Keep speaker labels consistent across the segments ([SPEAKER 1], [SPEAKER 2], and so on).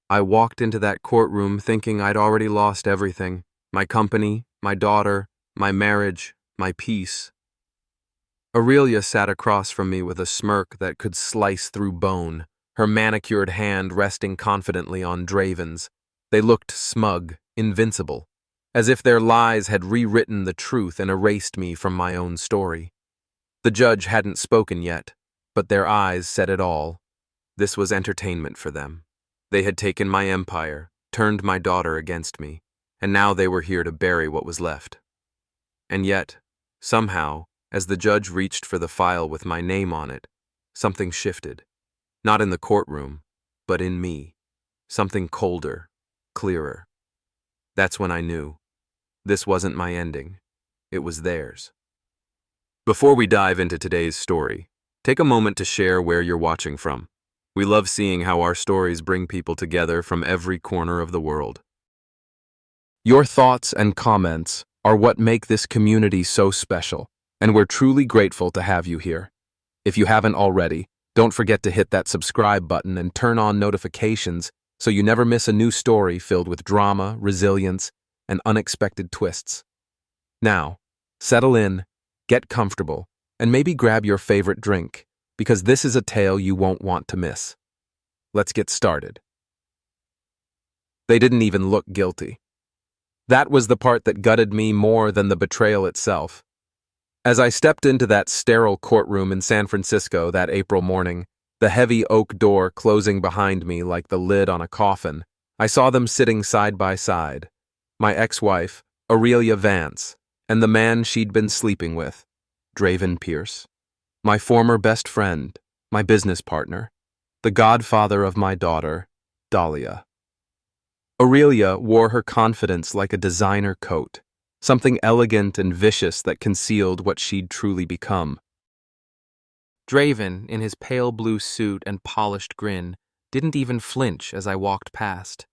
[SPEAKER 1] I walked into that courtroom thinking I'd already lost everything: my company, my daughter, my marriage, my peace. Aurelia sat across from me with a smirk that could slice through bone, her manicured hand resting confidently on Draven's. They looked smug, invincible, as if their lies had rewritten the truth and erased me from my own story. The judge hadn't spoken yet, but their eyes said it all. This was entertainment for them. They had taken my empire, turned my daughter against me, and now they were here to bury what was left. And yet, somehow, as the judge reached for the file with my name on it, something shifted. Not in the courtroom, but in me. Something colder, clearer. That's when I knew. This wasn't my ending. It was theirs. Before we dive into today's story, take a moment to share where you're watching from. We love seeing how our stories bring people together from every corner of the world. Your thoughts and comments are what make this community so special, and we're truly grateful to have you here. If you haven't already, don't forget to hit that subscribe button and turn on notifications so you never miss a new story filled with drama, resilience, and unexpected twists. Now, settle in, get comfortable, and maybe grab your favorite drink, because this is a tale you won't want to miss. Let's get started. They didn't even look guilty. That was the part that gutted me more than the betrayal itself. As I stepped into that sterile courtroom in San Francisco that April morning, the heavy oak door closing behind me like the lid on a coffin, I saw them sitting side by side. My ex-wife, Aurelia Vance, and the man she'd been sleeping with, Draven Pierce. My former best friend, my business partner, the godfather of my daughter, Dahlia. Aurelia wore her confidence like a designer coat, something elegant and vicious that concealed what she'd truly become. Draven, in his pale blue suit and polished grin, didn't even flinch as I walked past.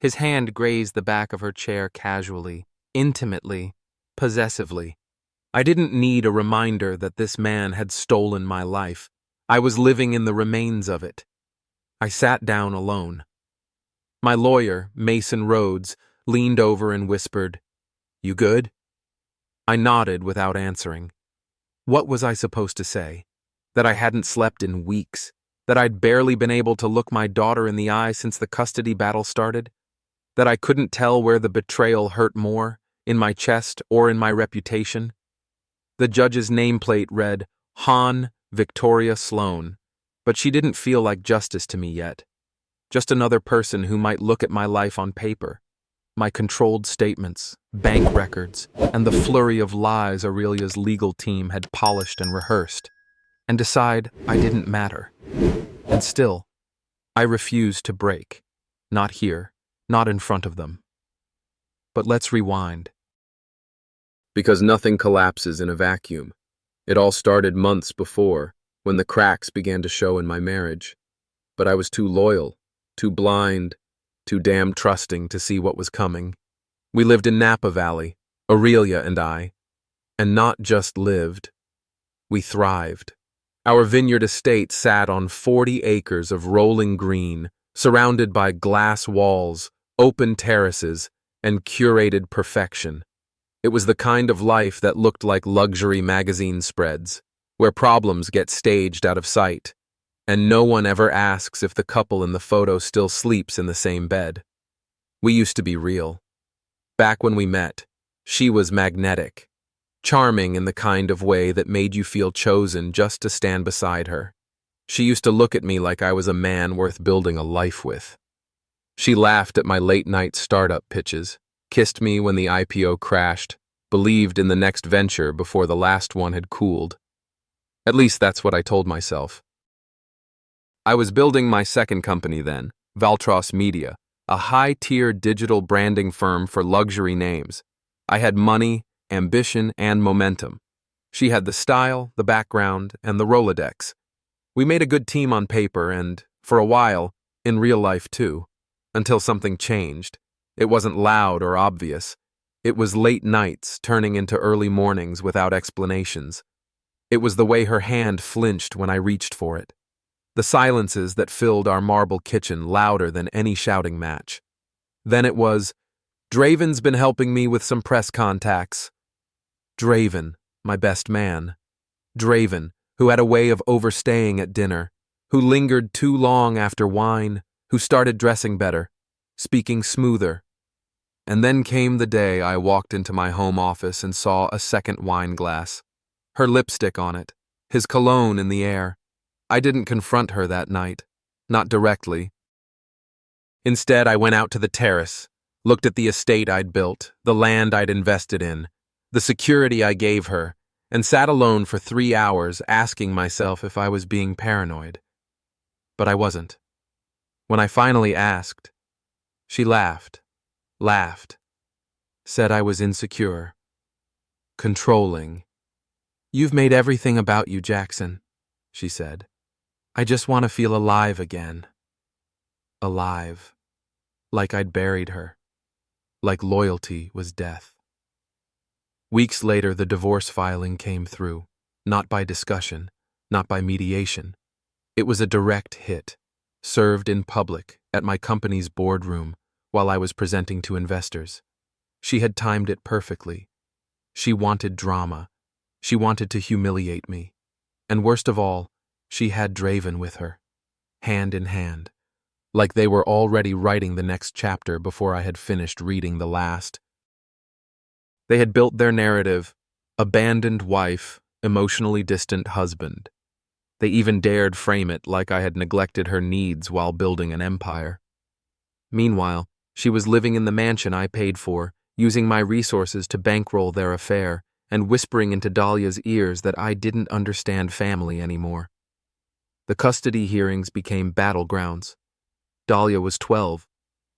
[SPEAKER 1] His hand grazed the back of her chair casually, intimately, possessively. I didn't need a reminder that this man had stolen my life. I was living in the remains of it. I sat down alone. My lawyer, Mason Rhodes, leaned over and whispered, "You good?" I nodded without answering. What was I supposed to say? That I hadn't slept in weeks? That I'd barely been able to look my daughter in the eye since the custody battle started? That I couldn't tell where the betrayal hurt more, in my chest or in my reputation? The judge's nameplate read, Han Victoria Sloan, but she didn't feel like justice to me yet. Just another person who might look at my life on paper, my controlled statements, bank records, and the flurry of lies Aurelia's legal team had polished and rehearsed, and decide I didn't matter. And still, I refused to break. Not here, not in front of them. But let's rewind. Because nothing collapses in a vacuum. It all started months before, when the cracks began to show in my marriage. But I was too loyal, too blind, too damn trusting to see what was coming. We lived in Napa Valley, Aurelia and I, and not just lived. We thrived. Our vineyard estate sat on 40 acres of rolling green, surrounded by glass walls, open terraces, and curated perfection. It was the kind of life that looked like luxury magazine spreads, where problems get staged out of sight, and no one ever asks if the couple in the photo still sleeps in the same bed. We used to be real. Back when we met, she was magnetic, charming in the kind of way that made you feel chosen just to stand beside her. She used to look at me like I was a man worth building a life with. She laughed at my late-night startup pitches, kissed me when the IPO crashed, believed in the next venture before the last one had cooled. At least that's what I told myself. I was building my second company then, Valtros Media, a high-tier digital branding firm for luxury names. I had money, ambition, and momentum. She had the style, the background, and the Rolodex. We made a good team on paper and, for a while, in real life too, until something changed. It wasn't loud or obvious. It was late nights turning into early mornings without explanations. It was the way her hand flinched when I reached for it. the silences that filled our marble kitchen louder than any shouting match. Then it was, "Draven's been helping me with some press contacts." Draven, my best man. Draven, who had a way of overstaying at dinner, who lingered too long after wine, who started dressing better, speaking smoother. And then came the day I walked into my home office and saw a second wine glass, her lipstick on it, his cologne in the air. I didn't confront her that night, not directly. Instead, I went out to the terrace, looked at the estate I'd built, the land I'd invested in, the security I gave her, and sat alone for 3 hours asking myself if I was being paranoid. But I wasn't. When I finally asked, she laughed, said I was insecure, controlling. "You've made everything about you, Jackson," she said. "I just want to feel alive again." Alive. Like I'd buried her. Like loyalty was death. Weeks later, the divorce filing came through, not by discussion, not by mediation. It was a direct hit, served in public at my company's boardroom while I was presenting to investors. She had timed it perfectly. She wanted drama. She wanted to humiliate me. And worst of all, she had Draven with her, hand in hand, like they were already writing the next chapter before I had finished reading the last. They had built their narrative, abandoned wife, emotionally distant husband. They even dared frame it like I had neglected her needs while building an empire. Meanwhile, she was living in the mansion I paid for, using my resources to bankroll their affair, and whispering into Dahlia's ears that I didn't understand family anymore. The custody hearings became battlegrounds. Dahlia was 12,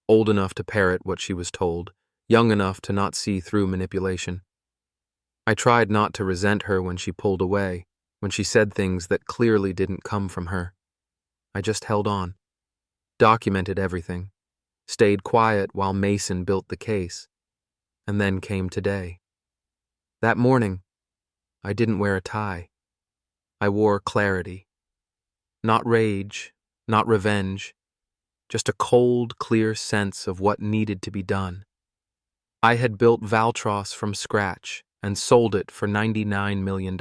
[SPEAKER 1] old enough to parrot what she was told, young enough to not see through manipulation. I tried not to resent her when she pulled away, when she said things that clearly didn't come from her. I just held on, documented everything, stayed quiet while Mason built the case, and then came today. That morning, I didn't wear a tie. I wore clarity. Not rage, not revenge, just a cold, clear sense of what needed to be done. I had built Valtros from scratch and sold it for $99 million.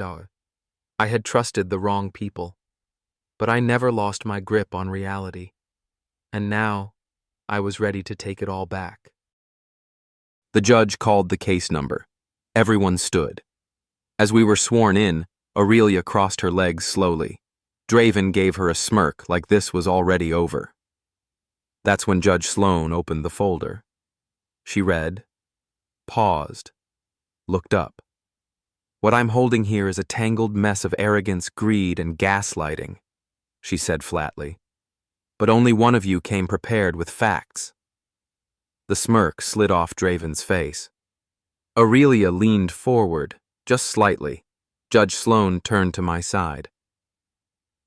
[SPEAKER 1] I had trusted the wrong people, but I never lost my grip on reality. And now, I was ready to take it all back. The judge called the case number. Everyone stood. As we were sworn in, Aurelia crossed her legs slowly. Draven gave her a smirk like this was already over. That's when Judge Sloan opened the folder. She read, paused, looked up. "What I'm holding here is a tangled mess of arrogance, greed, and gaslighting," she said flatly. "But only one of you came prepared with facts." The smirk slid off Draven's face. Aurelia leaned forward, just slightly. Judge Sloan turned to my side.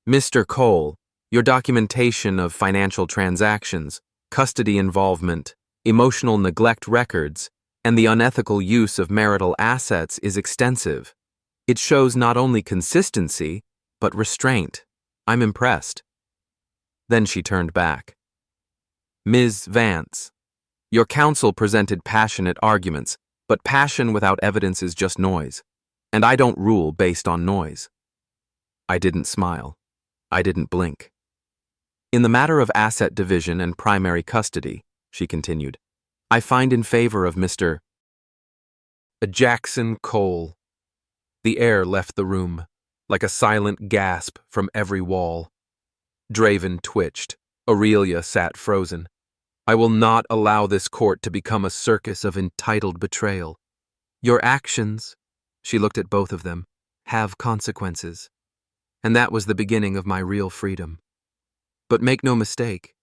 [SPEAKER 1] "Mr. Cole, your documentation of financial transactions, custody involvement, emotional neglect records, and the unethical use of marital assets is extensive. It shows not only consistency, but restraint. I'm impressed." Then she turned back. "Ms. Vance, your counsel presented passionate arguments, but passion without evidence is just noise, and I don't rule based on noise." I didn't smile. I didn't blink. "In the matter of asset division and primary custody," she continued, "I find in favor of Mr. Jackson Cole." The air left the room, like a silent gasp from every wall. Draven twitched. Aurelia sat frozen. "I will not allow this court to become a circus of entitled betrayal. Your actions," she looked at both of them, "have consequences." And that was the beginning of my real freedom. But make no mistake,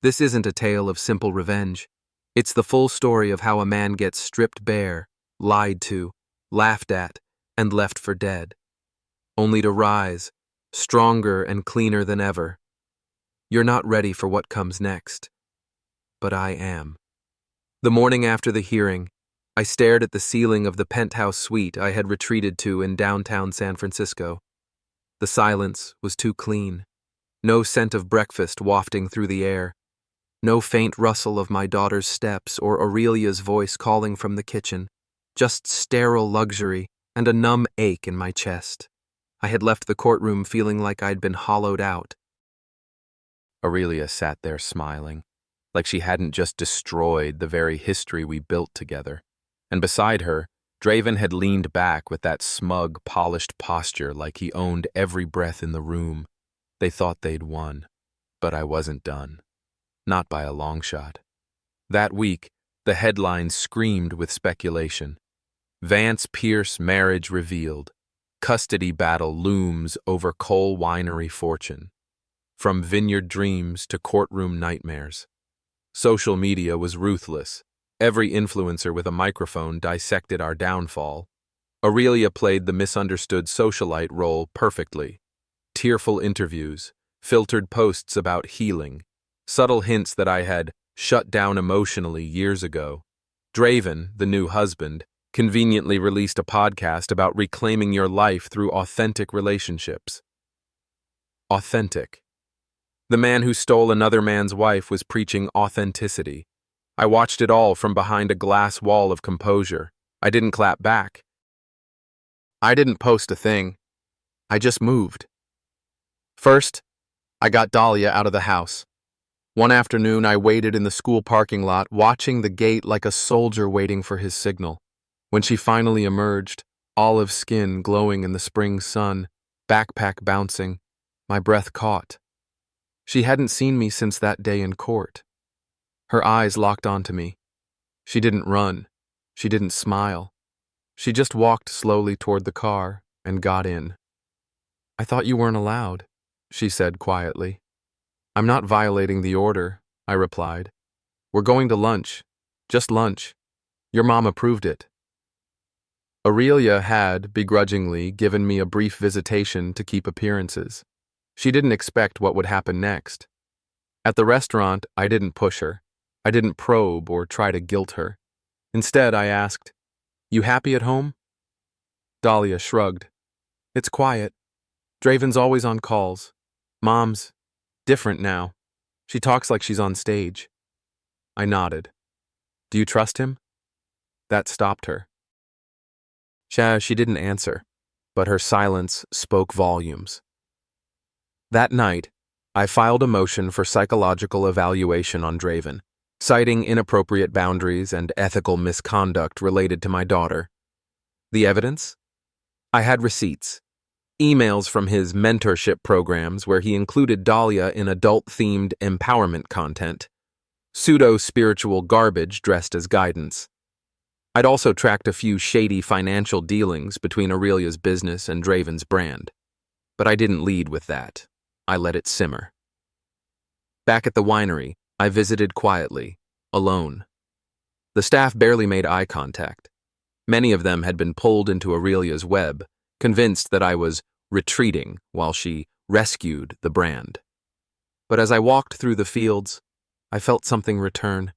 [SPEAKER 1] this isn't a tale of simple revenge. It's the full story of how a man gets stripped bare, lied to, laughed at, and left for dead, only to rise, stronger and cleaner than ever. You're not ready for what comes next, but I am. The morning after the hearing, I stared at the ceiling of the penthouse suite I had retreated to in downtown San Francisco. The silence was too clean. No scent of breakfast wafting through the air. No faint rustle of my daughter's steps or Aurelia's voice calling from the kitchen. Just sterile luxury and a numb ache in my chest. I had left the courtroom feeling like I'd been hollowed out. Aurelia sat there smiling, like she hadn't just destroyed the very history we built together. And beside her, Draven had leaned back with that smug, polished posture like he owned every breath in the room. They thought they'd won, but I wasn't done. Not by a long shot. That week, the headlines screamed with speculation. Vance Pierce marriage revealed. Custody battle looms over coal winery fortune. From vineyard dreams to courtroom nightmares. Social media was ruthless. Every influencer with a microphone dissected our downfall. Aurelia played the misunderstood socialite role perfectly. Tearful interviews, filtered posts about healing, subtle hints that I had shut down emotionally years ago. Draven, the new husband, conveniently released a podcast about reclaiming your life through authentic relationships. Authentic. The man who stole another man's wife was preaching authenticity. I watched it all from behind a glass wall of composure. I didn't clap back. I didn't post a thing. I just moved. First, I got Dahlia out of the house. One afternoon, I waited in the school parking lot, watching the gate like a soldier waiting for his signal. When she finally emerged, olive skin glowing in the spring sun, backpack bouncing, my breath caught. She hadn't seen me since that day in court. Her eyes locked onto me. She didn't run. She didn't smile. She just walked slowly toward the car and got in. "I thought you weren't allowed," she said quietly. "I'm not violating the order," I replied. "We're going to lunch. Just lunch. Your mom approved it." Aurelia had, begrudgingly, given me a brief visitation to keep appearances. She didn't expect what would happen next. At the restaurant, I didn't push her. I didn't probe or try to guilt her. Instead, I asked, "You happy at home?" Dahlia shrugged. "It's quiet. Draven's always on calls. Mom's different now. She talks like she's on stage." I nodded. "Do you trust him?" That stopped her. She didn't answer, but her silence spoke volumes. That night, I filed a motion for psychological evaluation on Draven, citing inappropriate boundaries and ethical misconduct related to my daughter. The evidence? I had receipts. Emails from his mentorship programs where he included Dahlia in adult-themed empowerment content. Pseudo-spiritual garbage dressed as guidance. I'd also tracked a few shady financial dealings between Aurelia's business and Draven's brand. But I didn't lead with that. I let it simmer. Back at the winery, I visited quietly, alone. The staff barely made eye contact. Many of them had been pulled into Aurelia's web, convinced that I was retreating while she rescued the brand. But as I walked through the fields, I felt something return.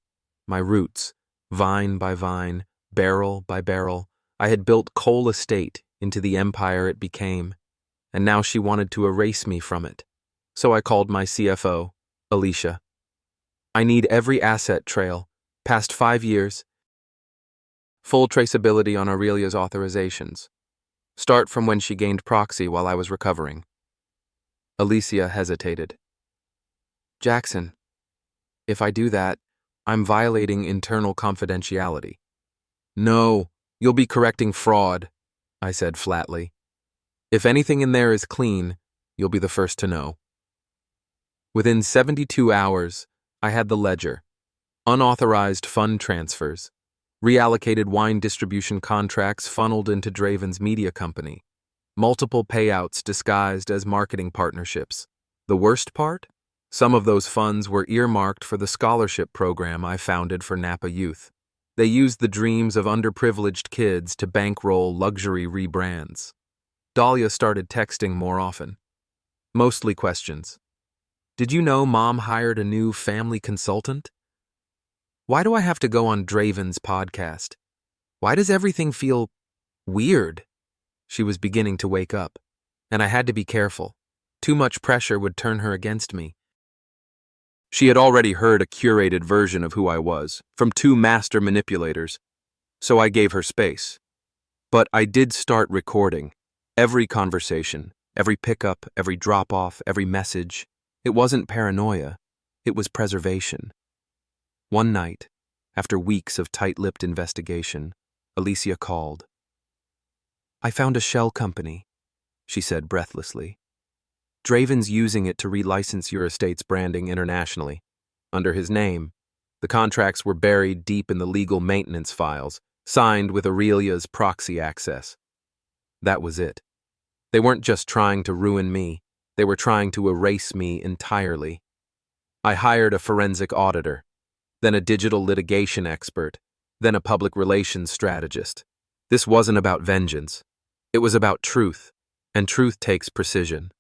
[SPEAKER 1] My roots, vine by vine, barrel by barrel, I had built Cole Estate into the empire it became, and now she wanted to erase me from it. So I called my CFO, Alicia. "I need every asset trail, past 5 years. Full traceability on Aurelia's authorizations. Start from when she gained proxy while I was recovering." Alicia hesitated. "Jackson, if I do that, I'm violating internal confidentiality." "No, you'll be correcting fraud," I said flatly. "If anything in there is clean, you'll be the first to know." Within 72 hours, I had the ledger, unauthorized fund transfers, reallocated wine distribution contracts funneled into Draven's media company, multiple payouts disguised as marketing partnerships. The worst part? Some of those funds were earmarked for the scholarship program I founded for Napa youth. They used the dreams of underprivileged kids to bankroll luxury rebrands. Dahlia started texting more often. Mostly questions. "Did you know Mom hired a new family consultant? Why do I have to go on Draven's podcast? Why does everything feel weird?" She was beginning to wake up, and I had to be careful. Too much pressure would turn her against me. She had already heard a curated version of who I was, from two master manipulators, so I gave her space. But I did start recording. Every conversation, every pickup, every drop-off, every message. It wasn't paranoia, it was preservation. One night, after weeks of tight-lipped investigation, Alicia called. "I found a shell company," she said breathlessly. "Draven's using it to relicense your estate's branding internationally. Under his name, the contracts were buried deep in the legal maintenance files, signed with Aurelia's proxy access. That was it. They weren't just trying to ruin me, they were trying to erase me entirely. I hired a forensic auditor, then a digital litigation expert, then a public relations strategist. This wasn't about vengeance. It was about truth, and truth takes precision.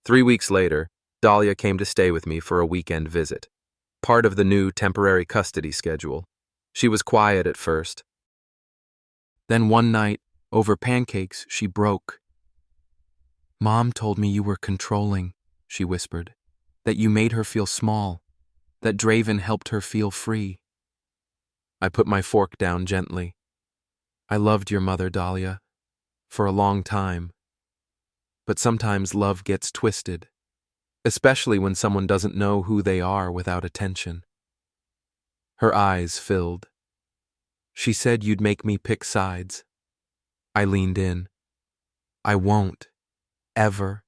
[SPEAKER 1] 3 weeks later, Dahlia came to stay with me for a weekend visit, part of the new temporary custody schedule. She was quiet at first. Then one night, over pancakes, she broke. "Mom told me you were controlling," she whispered, "that you made her feel small, that Draven helped her feel free." I put my fork down gently. "I loved your mother, Dahlia, for a long time. But sometimes love gets twisted, especially when someone doesn't know who they are without attention." Her eyes filled. "She said you'd make me pick sides." I leaned in. "I won't. Ever.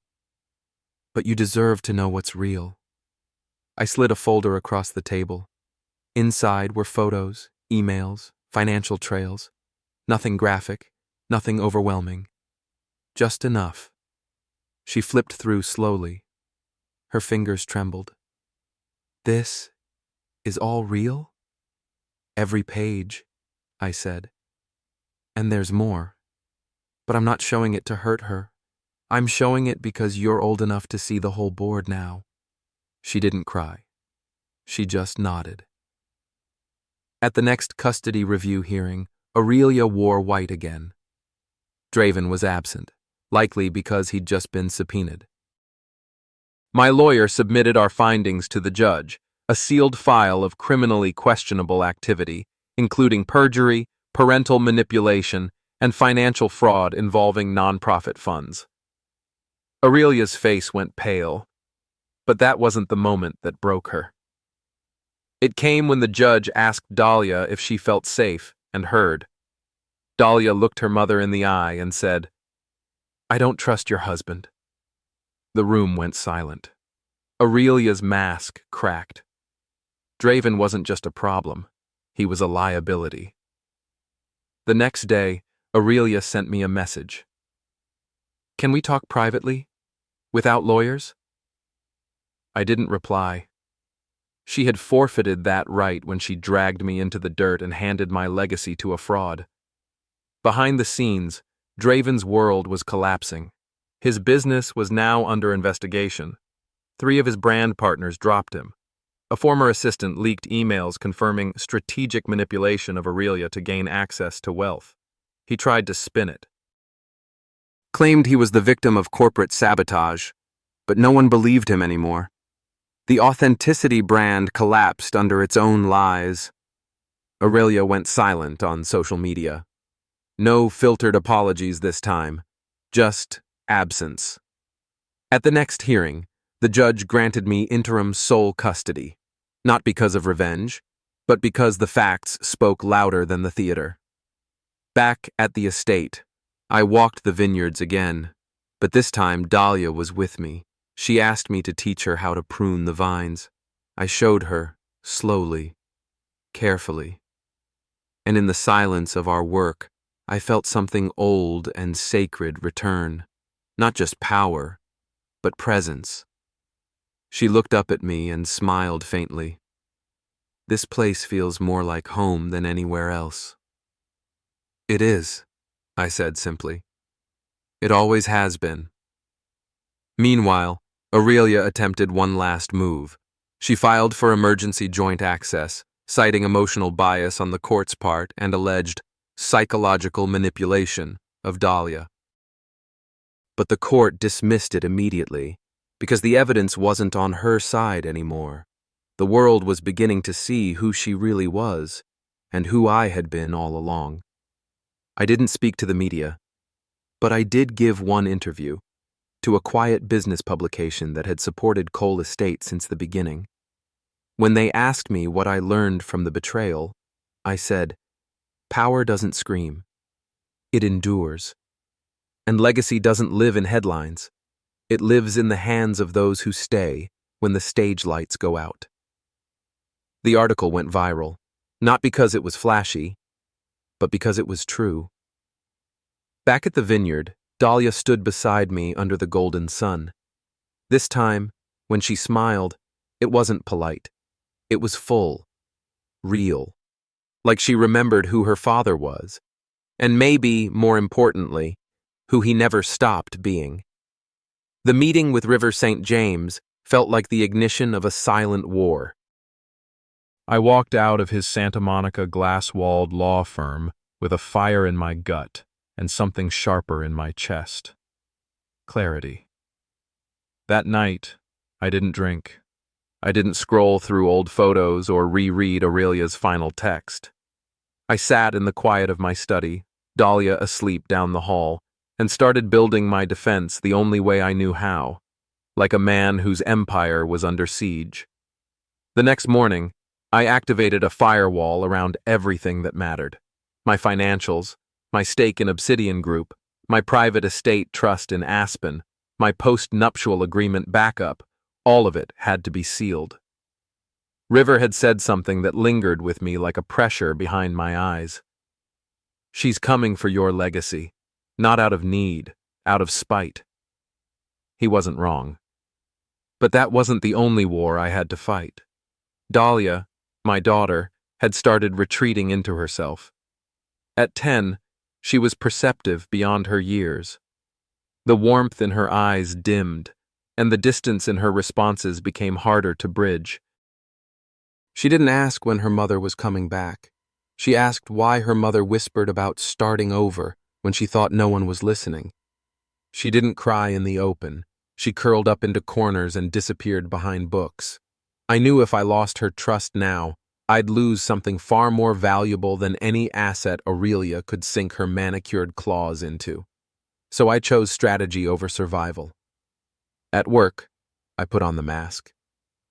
[SPEAKER 1] But you deserve to know what's real." I slid a folder across the table. Inside were photos, emails, financial trails. Nothing graphic, nothing overwhelming. Just enough. She flipped through slowly. Her fingers trembled. "This is all real?" "Every page," I said. "And there's more. But I'm not showing it to hurt her. I'm showing it because you're old enough to see the whole board now." She didn't cry. She just nodded. At the next custody review hearing, Aurelia wore white again. Draven was absent, likely because he'd just been subpoenaed. My lawyer submitted our findings to the judge, a sealed file of criminally questionable activity, including perjury, parental manipulation, and financial fraud involving nonprofit funds. Aurelia's face went pale, but that wasn't the moment that broke her. It came when the judge asked Dahlia if she felt safe and heard. Dahlia looked her mother in the eye and said, "I don't trust your husband." The room went silent. Aurelia's mask cracked. Draven wasn't just a problem, he was a liability. The next day, Aurelia sent me a message. "Can we talk privately? Without lawyers?" I didn't reply. She had forfeited that right when she dragged me into the dirt and handed my legacy to a fraud. Behind the scenes, Draven's world was collapsing. His business was now under investigation. 3 of his brand partners dropped him. A former assistant leaked emails confirming strategic manipulation of Aurelia to gain access to wealth. He tried to spin it. Claimed he was the victim of corporate sabotage, but no one believed him anymore. The authenticity brand collapsed under its own lies. Aurelia went silent on social media. No filtered apologies this time, just absence. At the next hearing, the judge granted me interim sole custody, not because of revenge, but because the facts spoke louder than the theater. Back at the estate, I walked the vineyards again, but this time Dahlia was with me. She asked me to teach her how to prune the vines. I showed her, slowly, carefully. And in the silence of our work, I felt something old and sacred return. Not just power, but presence. She looked up at me and smiled faintly. "This place feels more like home than anywhere else." "It is," I said simply. "It always has been." Meanwhile, Aurelia attempted one last move. She filed for emergency joint access, citing emotional bias on the court's part and alleged psychological manipulation of Dahlia. but the court dismissed it immediately because the evidence wasn't on her side anymore. The world was beginning to see who she really was and who I had been all along. I didn't speak to the media, but I did give one interview to a quiet business publication that had supported Cole Estate since the beginning. When they asked me what I learned from the betrayal, I said, "Power doesn't scream. It endures. And legacy doesn't live in headlines. It lives in the hands of those who stay when the stage lights go out." The article went viral, not because it was flashy, but because it was true. Back at the vineyard, Dahlia stood beside me under the golden sun. This time, when she smiled, it wasn't polite. It was full, real, like she remembered who her father was, and maybe, more importantly, who he never stopped being. The meeting with River St. James felt like the ignition of a silent war.
[SPEAKER 2] I walked out of his Santa Monica glass-walled law firm with a fire in my gut and something sharper in my chest. Clarity. That night, I didn't drink. I didn't scroll through old photos or reread Aurelia's final text. I sat in the quiet of my study, Dahlia asleep down the hall, and started building my defense the only way I knew how, like a man whose empire was under siege. The next morning, I activated a firewall around everything that mattered. My financials, my stake in Obsidian Group, my private estate trust in Aspen, my post-nuptial agreement backup, all of it had to be sealed. River had said something that lingered with me like a pressure behind my eyes. "She's coming for your legacy, not out of need, out of spite." He wasn't wrong. But that wasn't the only war I had to fight. Dahlia, my daughter, had started retreating into herself. At 10, she was perceptive beyond her years. The warmth in her eyes dimmed, and the distance in her responses became harder to bridge. She didn't ask when her mother was coming back. She asked why her mother whispered about starting over when she thought no one was listening. She didn't cry in the open. She curled up into corners and disappeared behind books. I knew if I lost her trust now, I'd lose something far more valuable than any asset Aurelia could sink her manicured claws into. So I chose strategy over survival. At work, I put on the mask.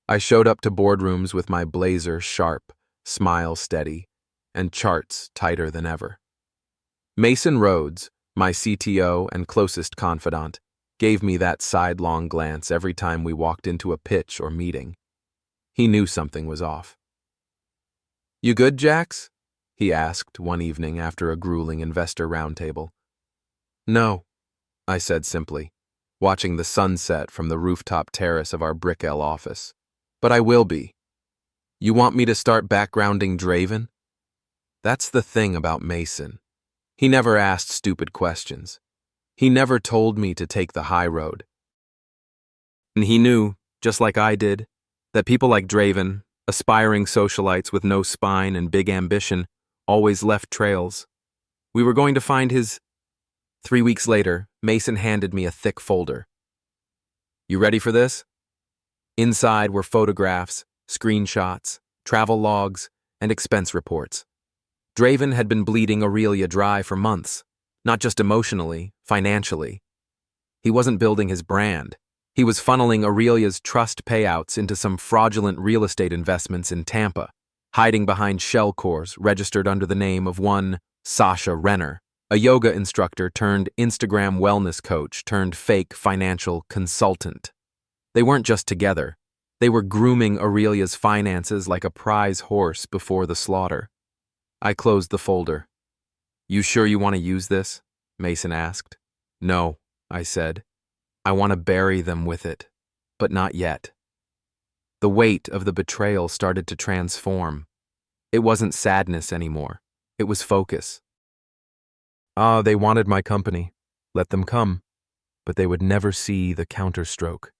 [SPEAKER 2] I showed up to boardrooms with my blazer sharp, smile steady, and charts tighter than ever. Mason Rhodes, my CTO and closest confidant, gave me that sidelong glance every time we walked into a pitch or meeting. He knew something was off. "You good, Jax?" he asked one evening after a grueling investor roundtable. "No," I said simply, watching the sunset from the rooftop terrace of our Brickell office. "But I will be. You want me to start backgrounding Draven?" That's the thing about Mason. He never asked stupid questions. He never told me to take the high road. And he knew, just like I did, that people like Draven, aspiring socialites with no spine and big ambition, always left trails. We were going to find his... 3 weeks later, Mason handed me a thick folder. "You ready for this?" Inside were photographs, screenshots, travel logs, and expense reports. Draven had been bleeding Aurelia dry for months, not just emotionally, financially. He wasn't building his brand. He was funneling Aurelia's trust payouts into some fraudulent real estate investments in Tampa, hiding behind shell cores registered under the name of one Sasha Renner, a yoga instructor turned Instagram wellness coach turned fake financial consultant. They weren't just together. They were grooming Aurelia's finances like a prize horse before the slaughter. I closed the folder. "You sure you want to use this?" Mason asked. "No," I said. "I want to bury them with it, but not yet." The weight of the betrayal started to transform. It wasn't sadness anymore. It was focus. They wanted my company. Let them come. But they would never see the counterstroke.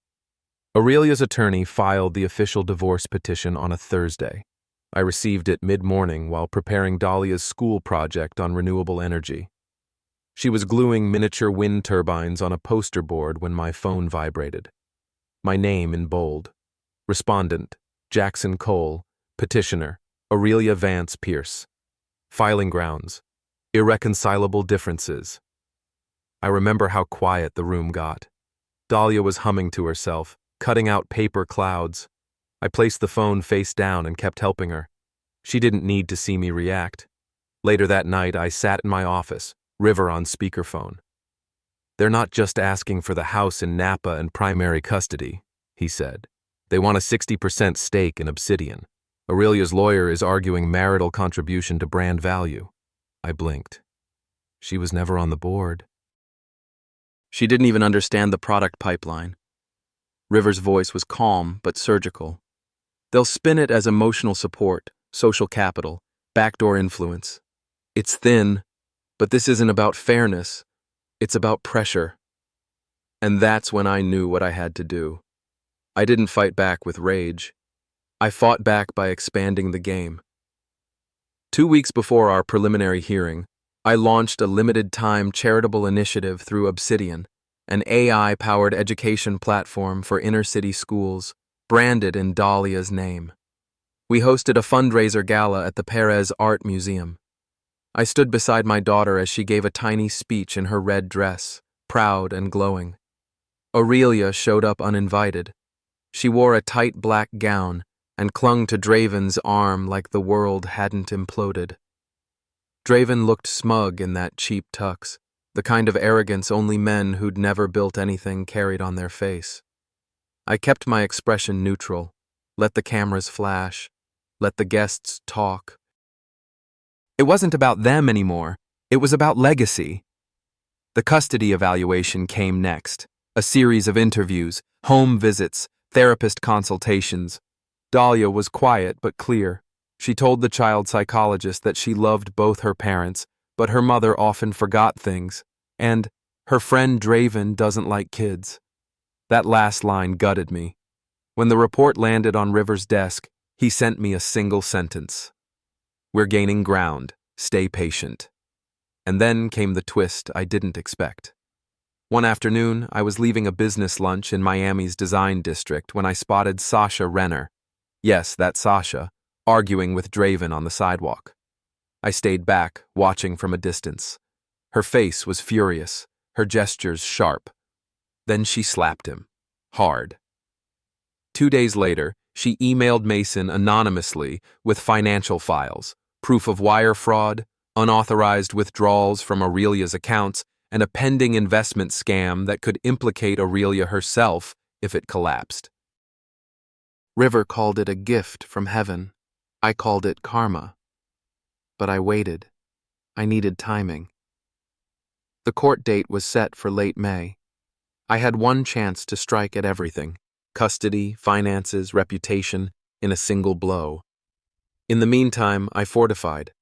[SPEAKER 2] Aurelia's attorney filed the official divorce petition on a Thursday. I received it mid-morning while preparing Dahlia's school project on renewable energy. She was gluing miniature wind turbines on a poster board when my phone vibrated. My name in bold. Respondent, Jackson Cole. Petitioner, Aurelia Vance Pierce. Filing grounds, irreconcilable differences. I remember how quiet the room got. Dahlia was humming to herself, cutting out paper clouds. I placed the phone face down and kept helping her. She didn't need to see me react. Later that night, I sat in my office, River on speakerphone. "They're not just asking for the house in Napa and primary custody," he said. "They want a 60% stake in Obsidian. Aurelia's lawyer is arguing marital contribution to brand value." I blinked. She was never on the board.
[SPEAKER 1] She didn't even understand the product pipeline. River's voice was calm but surgical. "They'll spin it as emotional support, social capital, backdoor influence. It's thin, but this isn't about fairness. It's about pressure." And that's when I knew what I had to do. I didn't fight back with rage. I fought back by expanding the game. 2 weeks before our preliminary hearing, I launched a limited-time charitable initiative through Obsidian, an AI-powered education platform for inner-city schools, branded in Dahlia's name. We hosted a fundraiser gala at the Perez Art Museum. I stood beside my daughter as she gave a tiny speech in her red dress, proud and glowing. Aurelia showed up uninvited. She wore a tight black gown and clung to Draven's arm like the world hadn't imploded. Draven looked smug in that cheap tux, the kind of arrogance only men who'd never built anything carried on their face. I kept my expression neutral, let the cameras flash, let the guests talk. It wasn't about them anymore, it was about legacy. The custody evaluation came next, a series of interviews, home visits, therapist consultations. Dahlia was quiet but clear. She told the child psychologist that she loved both her parents, but her mother often forgot things, and her friend Draven doesn't like kids. That last line gutted me. When the report landed on River's desk, he sent me a single sentence. "We're gaining ground. Stay patient." And then came the twist I didn't expect. One afternoon, I was leaving a business lunch in Miami's design district when I spotted Sasha Renner. Yes, that Sasha, arguing with Draven on the sidewalk. I stayed back, watching from a distance. Her face was furious, her gestures sharp. Then she slapped him. Hard. 2 days later, she emailed Mason anonymously with financial files, proof of wire fraud, unauthorized withdrawals from Aurelia's accounts, and a pending investment scam that could implicate Aurelia herself if it collapsed. River called it a gift from heaven. I called it karma. But I waited. I needed timing. The court date was set for late May. I had one chance to strike at everything: custody, finances, reputation, in a single blow. In the meantime, I fortified.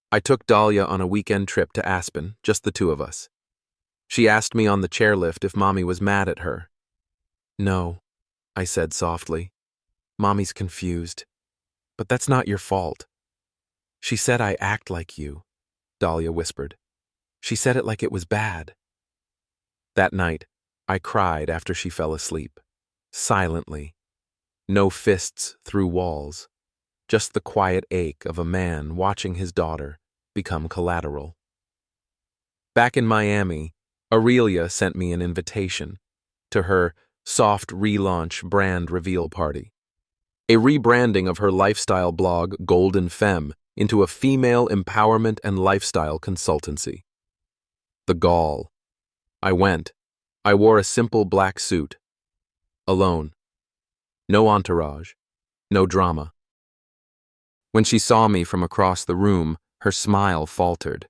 [SPEAKER 1] I took Dahlia on a weekend trip to Aspen, just the two of us. She asked me on the chairlift if Mommy was mad at her. "No," I said softly. "Mommy's confused. But that's not your fault." "She said I act like you," Dahlia whispered. "She said it like it was bad." That night, I cried after she fell asleep. Silently. No fists through walls. Just the quiet ache of a man watching his daughter become collateral. Back in Miami, Aurelia sent me an invitation to her soft relaunch brand reveal party. A rebranding of her lifestyle blog, Golden Femme, into a female empowerment and lifestyle consultancy. The gall. I went. I wore a simple black suit. Alone. No entourage. No drama. When she saw me from across the room, her smile faltered.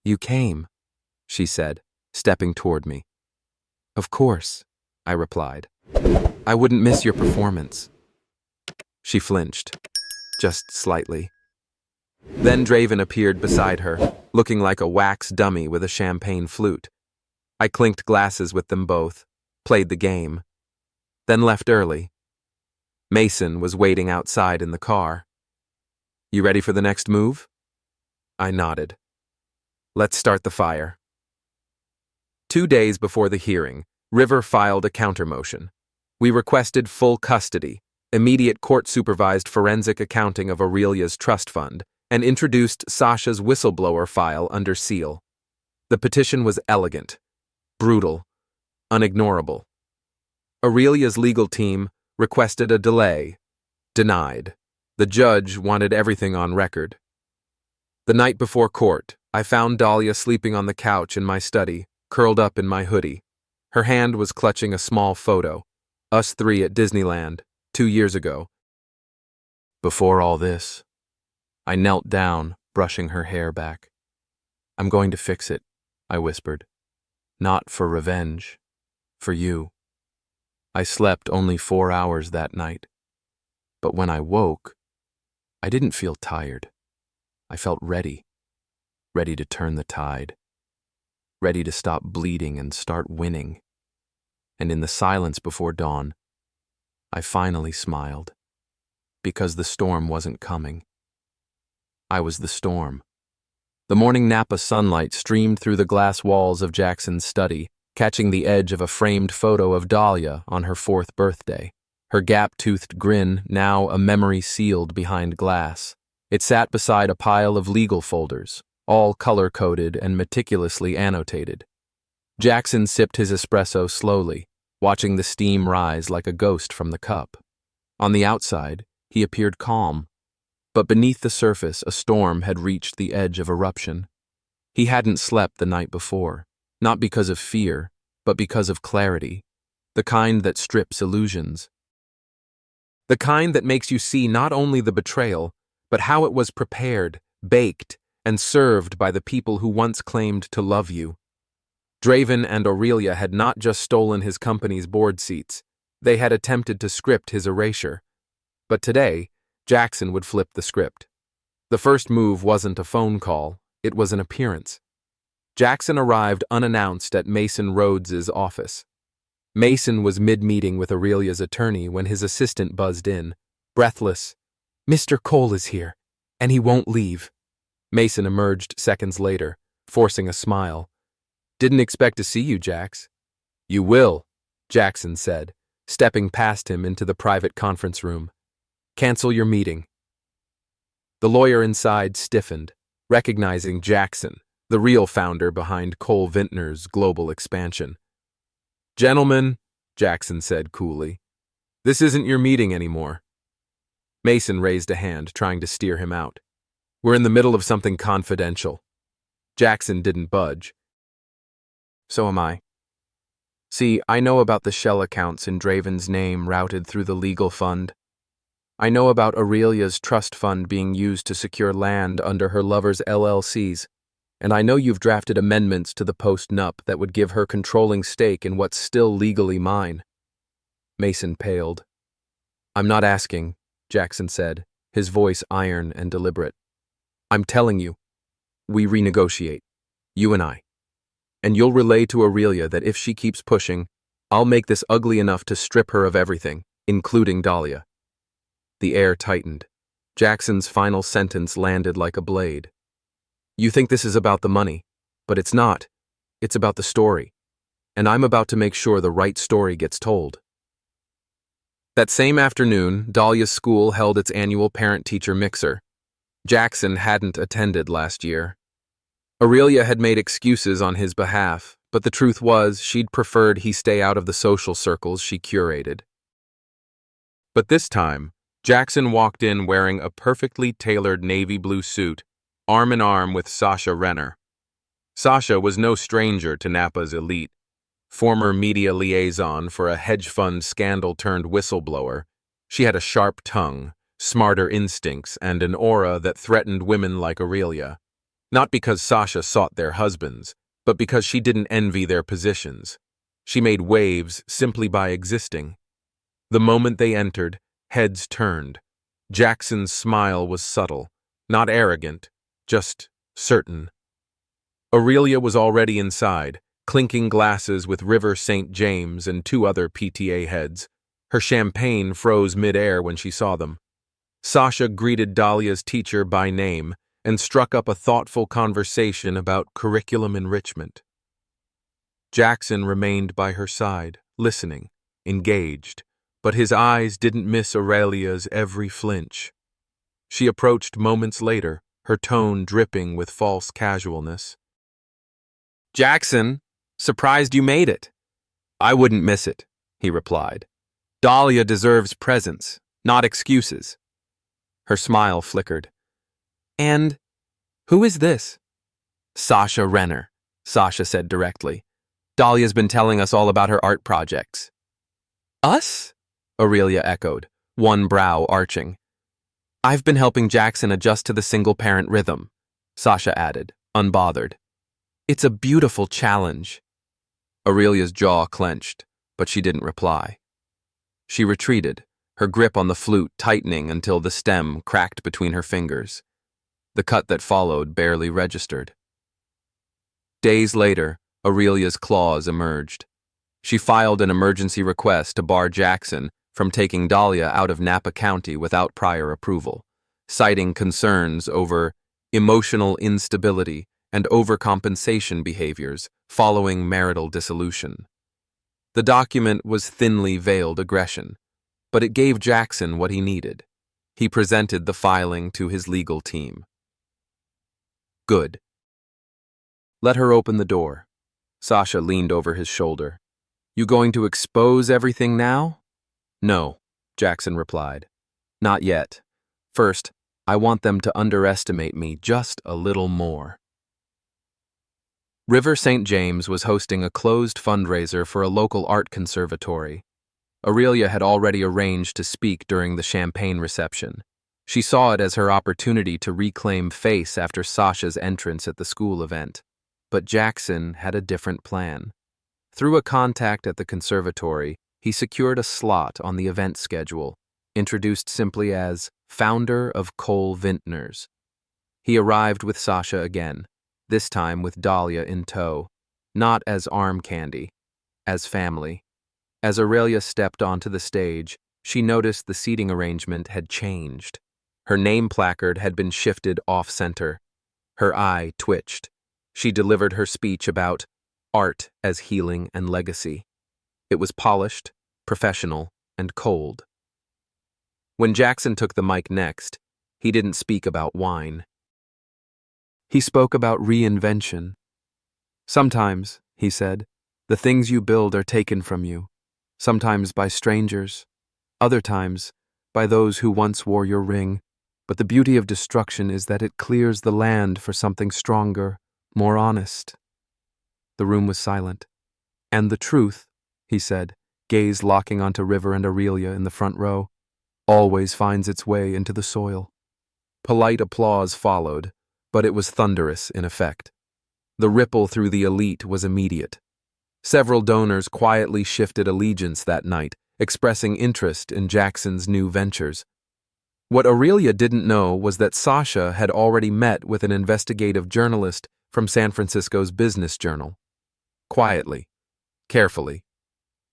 [SPEAKER 1] "You came," she said, stepping toward me. "Of course," I replied. "I wouldn't miss your performance." She flinched, just slightly. Then Draven appeared beside her, looking like a wax dummy with a champagne flute. I clinked glasses with them both, played the game, then left early. Mason was waiting outside in the car. "You ready for the next move?" I nodded. "Let's start the fire." 2 days before the hearing, River filed a countermotion. We requested full custody, immediate court-supervised forensic accounting of Aurelia's trust fund, and introduced Sasha's whistleblower file under seal. The petition was elegant, brutal, unignorable. Aurelia's legal team requested a delay. Denied. The judge wanted everything on record. The night before court, I found Dahlia sleeping on the couch in my study, curled up in my hoodie. Her hand was clutching a small photo, us three at Disneyland, 2 years ago. Before all this, I knelt down, brushing her hair back. "I'm going to fix it," I whispered. "Not for revenge, for you." I slept only 4 hours that night. But when I woke, I didn't feel tired. I felt ready to turn the tide, ready to stop bleeding and start winning. And in the silence before dawn, I finally smiled, because the storm wasn't coming. I was the storm. The morning Napa sunlight streamed through the glass walls of Jackson's study, catching the edge of a framed photo of Dahlia on her 4th birthday, her gap-toothed grin now a memory sealed behind glass. It sat beside a pile of legal folders, all color-coded and meticulously annotated. Jackson sipped his espresso slowly, watching the steam rise like a ghost from the cup. On the outside, he appeared calm, but beneath the surface a storm had reached the edge of eruption. He hadn't slept the night before, not because of fear, but because of clarity, the kind that strips illusions. The kind that makes you see not only the betrayal, but how it was prepared, baked, and served by the people who once claimed to love you. Draven and Aurelia had not just stolen his company's board seats, they had attempted to script his erasure. But today, Jackson would flip the script. The first move wasn't a phone call, it was an appearance. Jackson arrived unannounced at Mason Rhodes's office. Mason was mid-meeting with Aurelia's attorney when his assistant buzzed in, breathless. "Mr. Cole is here, and he won't leave." Mason emerged seconds later, forcing a smile. "Didn't expect to see you, Jax." "You will," Jackson said, stepping past him into the private conference room. "Cancel your meeting." The lawyer inside stiffened, recognizing Jackson, the real founder behind Cole Vintner's global expansion. "Gentlemen," Jackson said coolly, "this isn't your meeting anymore." Mason raised a hand, trying to steer him out. "We're in the middle of something confidential." Jackson didn't budge. "So am I. See, I know about the shell accounts in Draven's name routed through the legal fund. I know about Aurelia's trust fund being used to secure land under her lover's LLCs. And I know you've drafted amendments to the post-nup that would give her controlling stake in what's still legally mine." Mason paled. "I'm not asking," Jackson said, his voice iron and deliberate. "I'm telling you. We renegotiate. You and I. And you'll relay to Aurelia that if she keeps pushing, I'll make this ugly enough to strip her of everything, including Dahlia." The air tightened. Jackson's final sentence landed like a blade. "You think this is about the money, but it's not. It's about the story. And I'm about to make sure the right story gets told." That same afternoon, Dahlia's school held its annual parent-teacher mixer. Jackson hadn't attended last year. Aurelia had made excuses on his behalf, but the truth was she'd preferred he stay out of the social circles she curated. But this time, Jackson walked in wearing a perfectly tailored navy blue suit, arm in arm with Sasha Renner. Sasha was no stranger to Napa's elite. Former media liaison for a hedge fund scandal-turned-whistleblower, she had a sharp tongue, smarter instincts, and an aura that threatened women like Aurelia. Not because Sasha sought their husbands, but because she didn't envy their positions. She made waves simply by existing. The moment they entered, heads turned. Jackson's smile was subtle, not arrogant, just certain. Aurelia was already inside, clinking glasses with River St. James and 2 other PTA heads. Her champagne froze mid-air when she saw them. Sasha greeted Dahlia's teacher by name and struck up a thoughtful conversation about curriculum enrichment.
[SPEAKER 2] Jackson remained by her side, listening, engaged, but his eyes didn't miss Aurelia's every flinch. She approached moments later, her tone dripping with false casualness.
[SPEAKER 1] Jackson, surprised you made it. I wouldn't miss it, he replied. Dahlia deserves presents, not excuses. Her smile flickered. And who is this? Sasha Renner, Sasha said directly. Dahlia's been telling us all about her art projects. Us? Aurelia echoed, one brow arching. I've been helping Jackson adjust to the single-parent rhythm, Sasha added, unbothered. It's a beautiful challenge. Aurelia's jaw clenched, but she didn't reply. She retreated, her grip on the flute tightening until the stem cracked between her fingers. The cut that followed barely registered. Days later, Aurelia's claws emerged. She filed an emergency request to bar Jackson from taking Dahlia out of Napa County without prior approval, citing concerns over emotional instability and overcompensation behaviors following marital dissolution. The document was thinly veiled aggression, but it gave Jackson what he needed. He presented the filing to his legal team. Good. Let her open the door. Sasha leaned over his shoulder. You going to expose everything now? No, Jackson replied. Not yet. First, I want them to underestimate me just a little more. River St. James was hosting a closed fundraiser for a local art conservatory. Aurelia had already arranged to speak during the champagne reception. She saw it as her opportunity to reclaim face after Sasha's entrance at the school event. But Jackson had a different plan. Through a contact at the conservatory, he secured a slot on the event schedule, introduced simply as founder of Cole Vintners. He arrived with Sasha again, this time with Dahlia in tow, not as arm candy, as family. As Aurelia stepped onto the stage, she noticed the seating arrangement had changed. Her name placard had been shifted off-center. Her eye twitched. She delivered her speech about art as healing and legacy. It was polished, professional, and cold. When Jackson took the mic next, he didn't speak about wine. He spoke about reinvention. Sometimes, he said, the things you build are taken from you, sometimes by strangers, other times by those who once wore your ring, but the beauty of destruction is that it clears the land for something stronger, more honest. The room was silent. And the truth, he said, gaze locking onto River and Aurelia in the front row, always finds its way into the soil. Polite applause followed, but it was thunderous in effect. The ripple through the elite was immediate. Several donors quietly shifted allegiance that night, expressing interest in Jackson's new ventures. What Aurelia didn't know was that Sasha had already met with an investigative journalist from San Francisco's Business Journal. Quietly, carefully.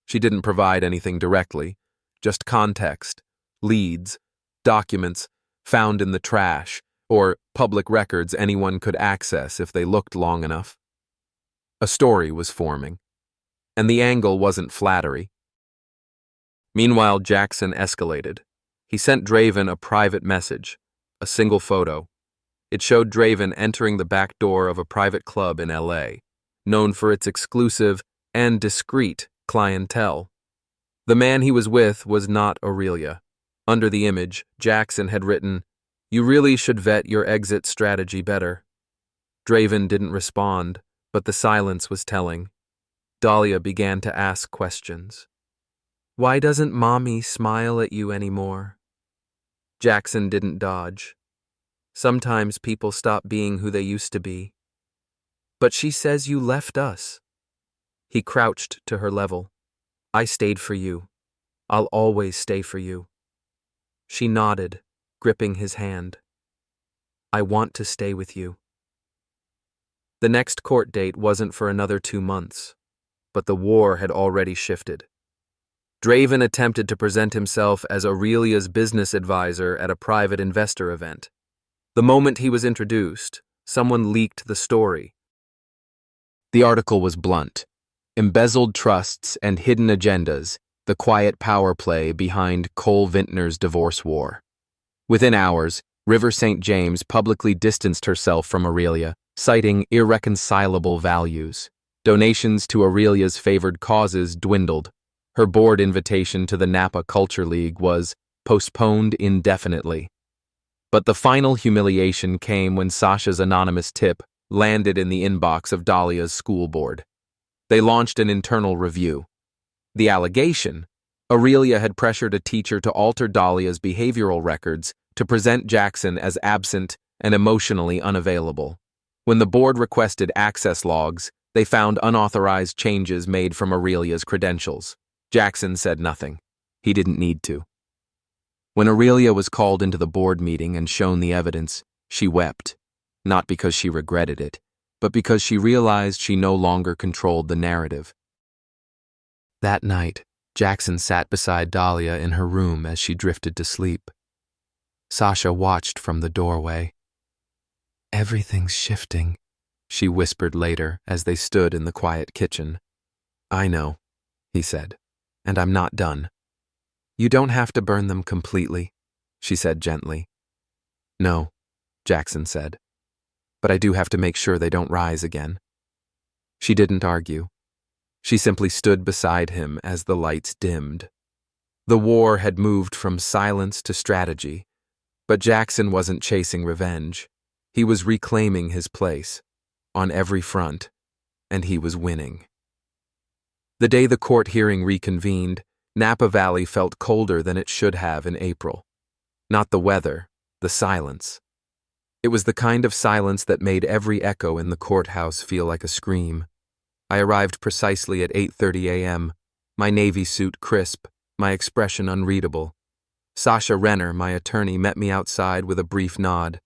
[SPEAKER 1] She didn't provide anything directly, just context, leads, documents found in the trash, or public records anyone could access if they looked long enough. A story was forming, and the angle wasn't flattery. Meanwhile, Jackson escalated. He sent Draven a private message, a single photo. It showed Draven entering the back door of a private club in LA, known for its exclusive and discreet clientele. The man he was with was not Aurelia. Under the image, Jackson had written, "You really should vet your exit strategy better." Draven didn't respond, but the silence was telling. Dahlia began to ask questions. Why doesn't Mommy smile at you anymore? Jackson didn't dodge. Sometimes people stop being who they used to be. But she says you left us. He crouched to her level. I stayed for you. I'll always stay for you. She nodded, gripping his hand. I want to stay with you. The next court date wasn't for another 2 months, but the war had already shifted. Draven attempted to present himself as Aurelia's business advisor at a private investor event. The moment he was introduced, someone leaked the story. The article was blunt. Embezzled trusts and hidden agendas, the quiet power play behind Cole Vintner's divorce war. Within hours, River St. James publicly distanced herself from Aurelia, citing irreconcilable values. Donations to Aurelia's favored causes dwindled. Her board invitation to the Napa Culture League was postponed indefinitely. But the final humiliation came when Sasha's anonymous tip landed in the inbox of Dahlia's school board. They launched an internal review. The allegation: Aurelia had pressured a teacher to alter Dahlia's behavioral records to present Jackson as absent and emotionally unavailable. When the board requested access logs, they found unauthorized changes made from Aurelia's credentials. Jackson said nothing. He didn't need to. When Aurelia was called into the board meeting and shown the evidence, she wept, not because she regretted it, but because she realized she no longer controlled the narrative. That night, Jackson sat beside Dahlia in her room as she drifted to sleep. Sasha watched from the doorway. "Everything's shifting," she whispered later as they stood in the quiet kitchen. "I know," he said, "and I'm not done." "You don't have to burn them completely," she said gently. "No," Jackson said, "but I do have to make sure they don't rise again." She didn't argue. She simply stood beside him as the lights dimmed. The war had moved from silence to strategy, but Jackson wasn't chasing revenge. He was reclaiming his place, on every front, and he was winning. The day the court hearing reconvened, Napa Valley felt colder than it should have in April. Not the weather, the silence. It was the kind of silence that made every echo in the courthouse feel like a scream. I arrived precisely at 8:30 a.m., my navy suit crisp, my expression unreadable. Sasha Renner, my attorney, met me outside with a brief nod.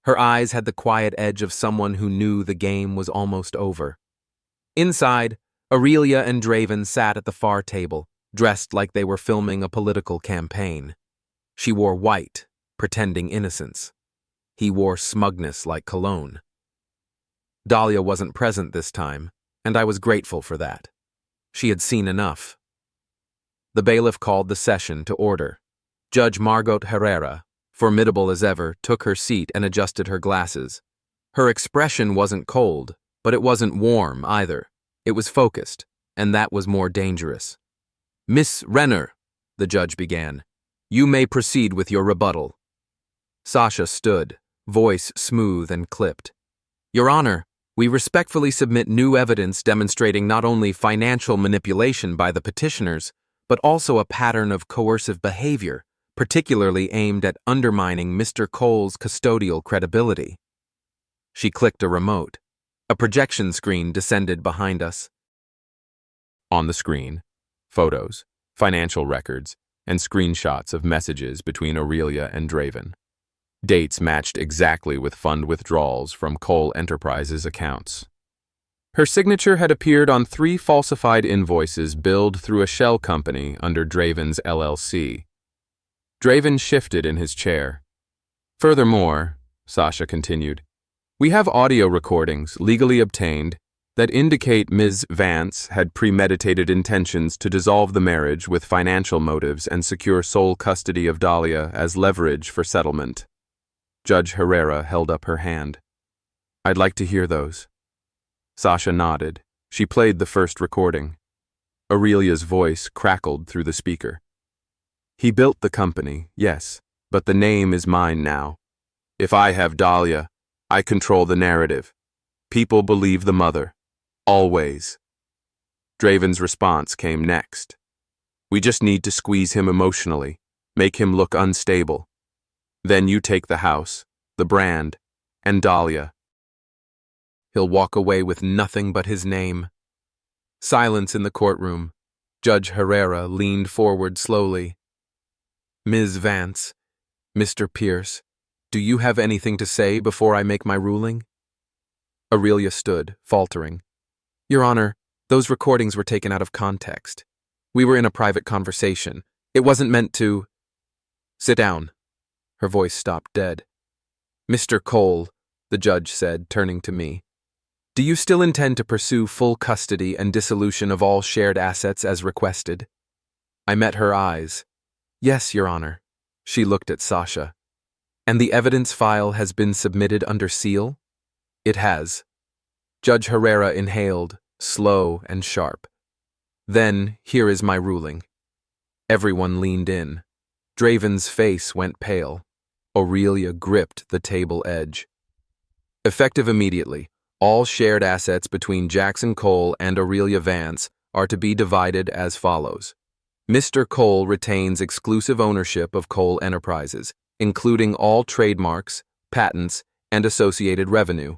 [SPEAKER 1] Her eyes had the quiet edge of someone who knew the game was almost over. Inside, Aurelia and Draven sat at the far table, dressed like they were filming a political campaign. She wore white, pretending innocence. He wore smugness like cologne. Dahlia wasn't present this time, and I was grateful for that. She had seen enough. The bailiff called the session to order. Judge Margot Herrera, formidable as ever, took her seat and adjusted her glasses. Her expression wasn't cold, but it wasn't warm either. It was focused, and that was more dangerous. "Miss Renner," the judge began, "you may proceed with your rebuttal." Sasha stood, voice smooth and clipped. "Your Honor, we respectfully submit new evidence demonstrating not only financial manipulation by the petitioners, but also a pattern of coercive behavior, particularly aimed at undermining Mr. Cole's custodial credibility." She clicked a remote. A projection screen descended behind us. On the screen, photos, financial records, and screenshots of messages between Aurelia and Draven. Dates matched exactly with fund withdrawals from Cole Enterprises accounts. Her signature had appeared on 3 falsified invoices billed through a shell company under Draven's LLC. Draven shifted in his chair. "Furthermore," Sasha continued, "we have audio recordings, legally obtained, that indicate Ms. Vance had premeditated intentions to dissolve the marriage with financial motives and secure sole custody of Dahlia as leverage for settlement." Judge Herrera held up her hand. "I'd like to hear those." Sasha nodded. She played the first recording. Aurelia's voice crackled through the speaker. "He built the company, yes, but the name is mine now. If I have Dahlia, I control the narrative. People believe the mother. Always." Draven's response came next. "We just need to squeeze him emotionally, make him look unstable. Then you take the house, the brand, and Dahlia. He'll walk away with nothing but his name." Silence in the courtroom. Judge Herrera leaned forward slowly. "Ms. Vance, Mr. Pierce, do you have anything to say before I make my ruling?" Aurelia stood, faltering. "Your Honor, those recordings were taken out of context. We were in a private conversation. It wasn't meant to—" "Sit down." Her voice stopped dead. "Mr. Cole," the judge said, turning to me, Do you still intend to pursue full custody and dissolution of all shared assets as requested? I met her eyes. Yes, Your Honor. She looked at Sasha. And the evidence file has been submitted under seal? It has. Judge Herrera inhaled, slow and sharp. Then, here is my ruling. Everyone leaned in. Draven's face went pale. Aurelia gripped the table edge. Effective immediately, all shared assets between Jackson Cole and Aurelia Vance are to be divided as follows. Mr. Cole retains exclusive ownership of Cole Enterprises, including all trademarks, patents, and associated revenue.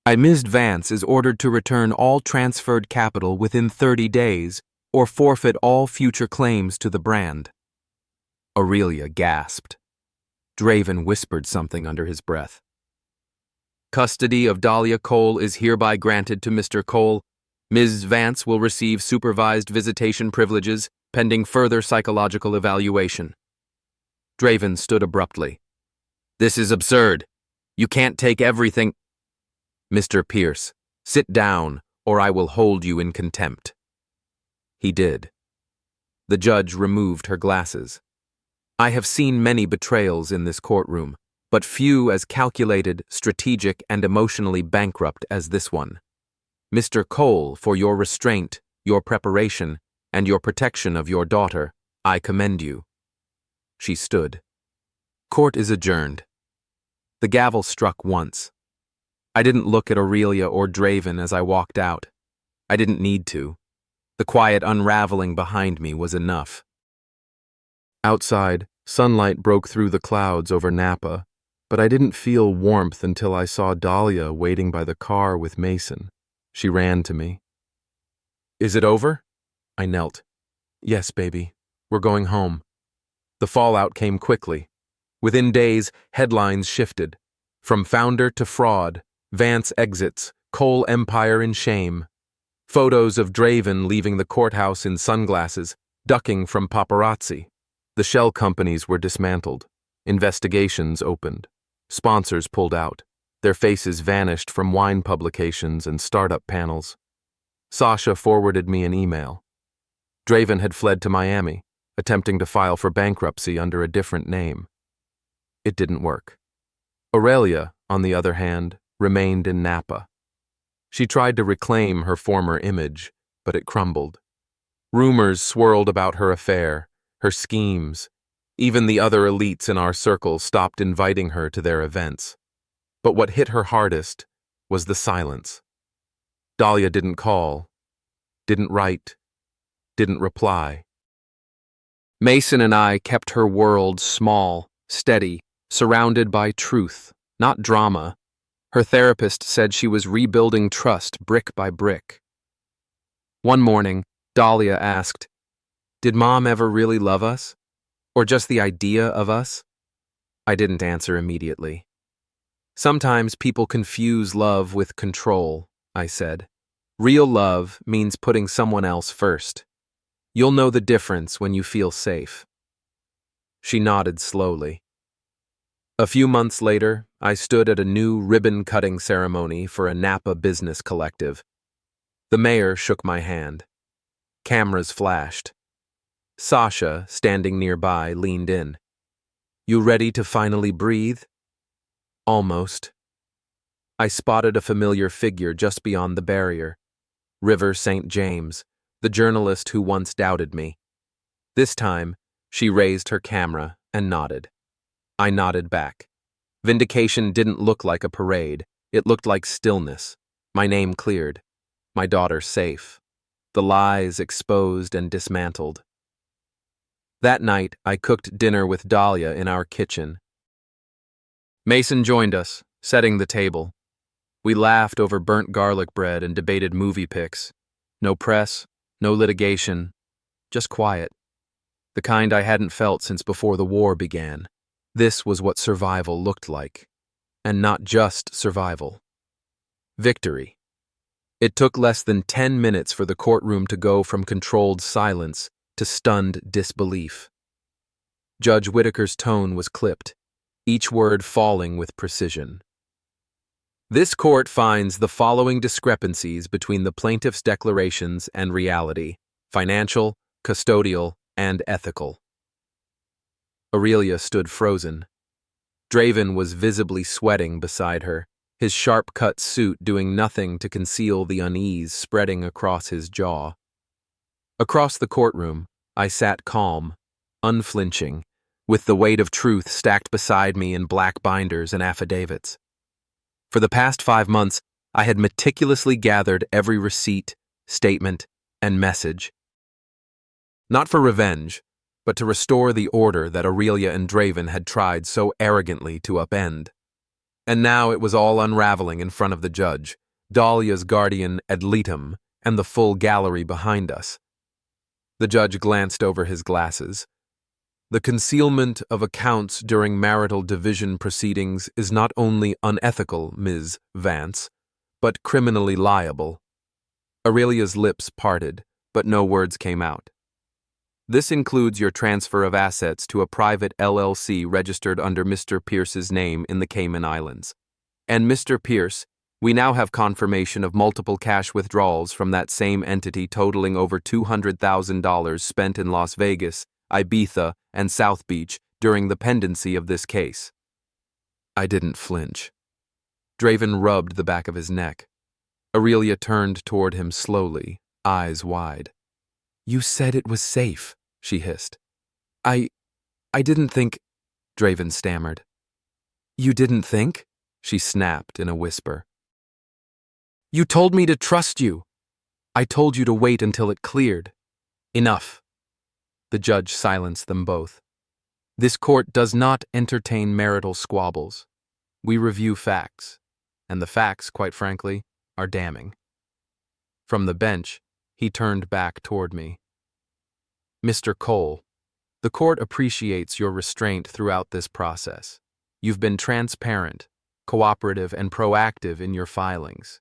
[SPEAKER 1] Ms. Vance is ordered to return all transferred capital within 30 days or forfeit all future claims to the brand. Aurelia gasped. Draven whispered something under his breath. Custody of Dahlia Cole is hereby granted to Mr. Cole. Ms. Vance will receive supervised visitation privileges pending further psychological evaluation. Draven stood abruptly. This is absurd. You can't take everything. Mr. Pierce, sit down, or I will hold you in contempt. He did. The judge removed her glasses. I have seen many betrayals in this courtroom, but few as calculated, strategic, and emotionally bankrupt as this one. Mr. Cole, for your restraint, your preparation, and your protection of your daughter, I commend you. She stood. Court is adjourned. The gavel struck once. I didn't look at Aurelia or Draven as I walked out. I didn't need to. The quiet unraveling behind me was enough. Outside, sunlight broke through the clouds over Napa, but I didn't feel warmth until I saw Dahlia waiting by the car with Mason. She ran to me. Is it over? I knelt. Yes, baby. We're going home. The fallout came quickly. Within days, headlines shifted. From founder to fraud, Vance exits, Cole Empire in shame. Photos of Draven leaving the courthouse in sunglasses, ducking from paparazzi. The shell companies were dismantled. Investigations opened. Sponsors pulled out. Their faces vanished from wine publications and startup panels. Sasha forwarded me an email. Draven had fled to Miami, attempting to file for bankruptcy under a different name. It didn't work. Aurelia, on the other hand, remained in Napa. She tried to reclaim her former image, but it crumbled. Rumors swirled about her affair, her schemes. Even the other elites in our circle stopped inviting her to their events. But what hit her hardest was the silence. Dahlia didn't call, didn't write, didn't reply. Mason and I kept her world small, steady, surrounded by truth, not drama. Her therapist said she was rebuilding trust brick by brick. One morning, Dahlia asked, "Did Mom ever really love us? Or just the idea of us?" I didn't answer immediately. Sometimes people confuse love with control, I said. Real love means putting someone else first. You'll know the difference when you feel safe. She nodded slowly. A few months later, I stood at a new ribbon-cutting ceremony for a Napa business collective. The mayor shook my hand. Cameras flashed. Sasha, standing nearby, leaned in. You ready to finally breathe? Almost. I spotted a familiar figure just beyond the barrier. River St. James, the journalist who once doubted me. This time, she raised her camera and nodded. I nodded back. Vindication didn't look like a parade. It looked like stillness. My name cleared. My daughter safe. The lies exposed and dismantled. That night, I cooked dinner with Dahlia in our kitchen. Mason joined us, setting the table. We laughed over burnt garlic bread and debated movie picks. No press, no litigation, just quiet. The kind I hadn't felt since before the war began. This was what survival looked like. And not just survival. Victory. It took less than 10 minutes for the courtroom to go from controlled silence to stunned disbelief. Judge Whitaker's tone was clipped, each word falling with precision. This court finds the following discrepancies between the plaintiff's declarations and reality: financial, custodial, and ethical. Aurelia stood frozen. Draven was visibly sweating beside her, his sharp-cut suit doing nothing to conceal the unease spreading across his jaw. Across the courtroom, I sat calm, unflinching, with the weight of truth stacked beside me in black binders and affidavits. For the past 5 months, I had meticulously gathered every receipt, statement, and message. Not for revenge, but to restore the order that Aurelia and Draven had tried so arrogantly to upend. And now it was all unraveling in front of the judge, Dahlia's guardian ad litem, and the full gallery behind us. The judge glanced over his glasses. The concealment of accounts during marital division proceedings is not only unethical, Ms. Vance, but criminally liable. Aurelia's lips parted, but no words came out. This includes your transfer of assets to a private LLC registered under Mr. Pierce's name in the Cayman Islands. And Mr. Pierce, we now have confirmation of multiple cash withdrawals from that same entity totaling over $200,000 spent in Las Vegas, Ibiza, and South Beach during the pendency of this case. I didn't flinch. Draven rubbed the back of his neck. Aurelia turned toward him slowly, eyes wide. "You said it was safe," she hissed. I didn't think," Draven stammered. "You didn't think?" she snapped in a whisper. "You told me to trust you. I told you to wait until it cleared." "Enough." The judge silenced them both. "This court does not entertain marital squabbles. We review facts, and the facts, quite frankly, are damning." From the bench, he turned back toward me. "Mr. Cole, the court appreciates your restraint throughout this process. You've been transparent, cooperative, and proactive in your filings.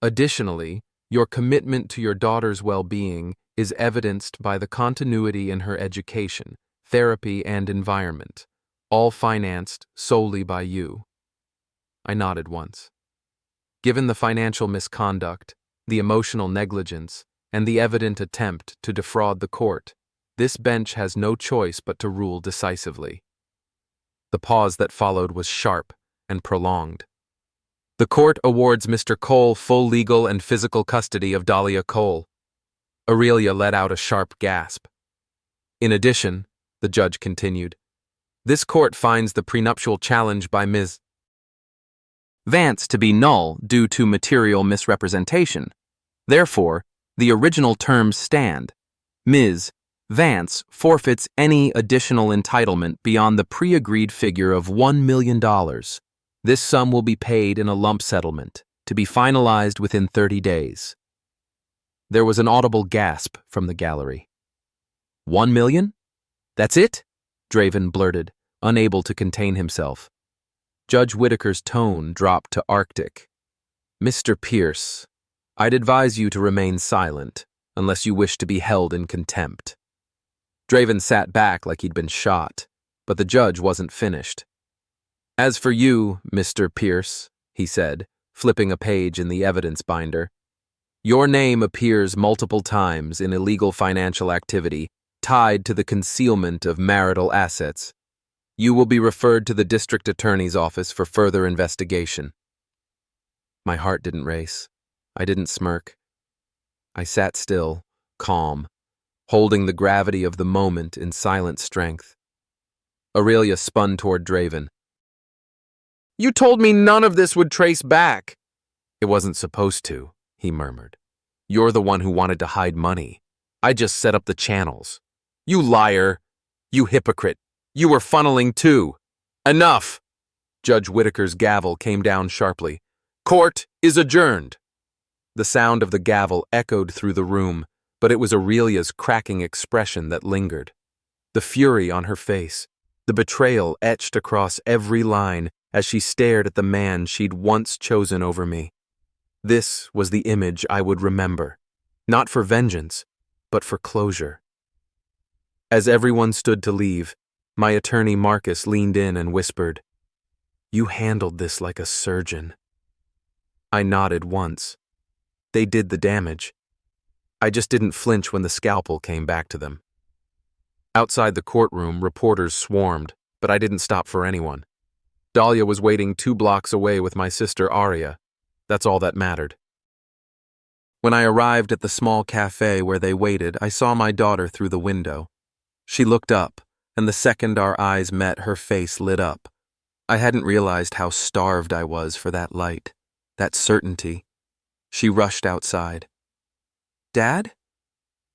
[SPEAKER 1] Additionally, your commitment to your daughter's well-being is evidenced by the continuity in her education, therapy, and environment, all financed solely by you." I nodded once. Given the financial misconduct, the emotional negligence, and the evident attempt to defraud the court, this bench has no choice but to rule decisively. The pause that followed was sharp and prolonged. "The court awards Mr. Cole full legal and physical custody of Dahlia Cole." Aurelia let out a sharp gasp. "In addition," the judge continued, "this court finds the prenuptial challenge by Ms. Vance to be null due to material misrepresentation. Therefore, the original terms stand. Ms. Vance forfeits any additional entitlement beyond the pre-agreed figure of $1 million. This sum will be paid in a lump settlement, to be finalized within 30 days. There was an audible gasp from the gallery. "$1 million? That's it?" Draven blurted, unable to contain himself. Judge Whitaker's tone dropped to Arctic. "Mr. Pierce, I'd advise you to remain silent, unless you wish to be held in contempt." Draven sat back like he'd been shot, but the judge wasn't finished. "As for you, Mr. Pierce," he said, flipping a page in the evidence binder, "your name appears multiple times in illegal financial activity tied to the concealment of marital assets. You will be referred to the district attorney's office for further investigation." My heart didn't race. I didn't smirk. I sat still, calm, holding the gravity of the moment in silent strength. Aurelia spun toward Draven. "You told me none of this would trace back." "It wasn't supposed to," he murmured. "You're the one who wanted to hide money. I just set up the channels." "You liar! You hypocrite! You were funneling too." "Enough!" Judge Whitaker's gavel came down sharply. "Court is adjourned." The sound of the gavel echoed through the room, but it was Aurelia's cracking expression that lingered. The fury on her face, the betrayal etched across every line as she stared at the man she'd once chosen over me. This was the image I would remember, not for vengeance, but for closure. As everyone stood to leave, my attorney Marcus leaned in and whispered, "You handled this like a surgeon." I nodded once. They did the damage. I just didn't flinch when the scalpel came back to them. Outside the courtroom, reporters swarmed, but I didn't stop for anyone. Dahlia was waiting 2 blocks away with my sister Aria. That's all that mattered. When I arrived at the small cafe where they waited, I saw my daughter through the window. She looked up, and the second our eyes met, her face lit up. I hadn't realized how starved I was for that light, that certainty. She rushed outside. "Dad?"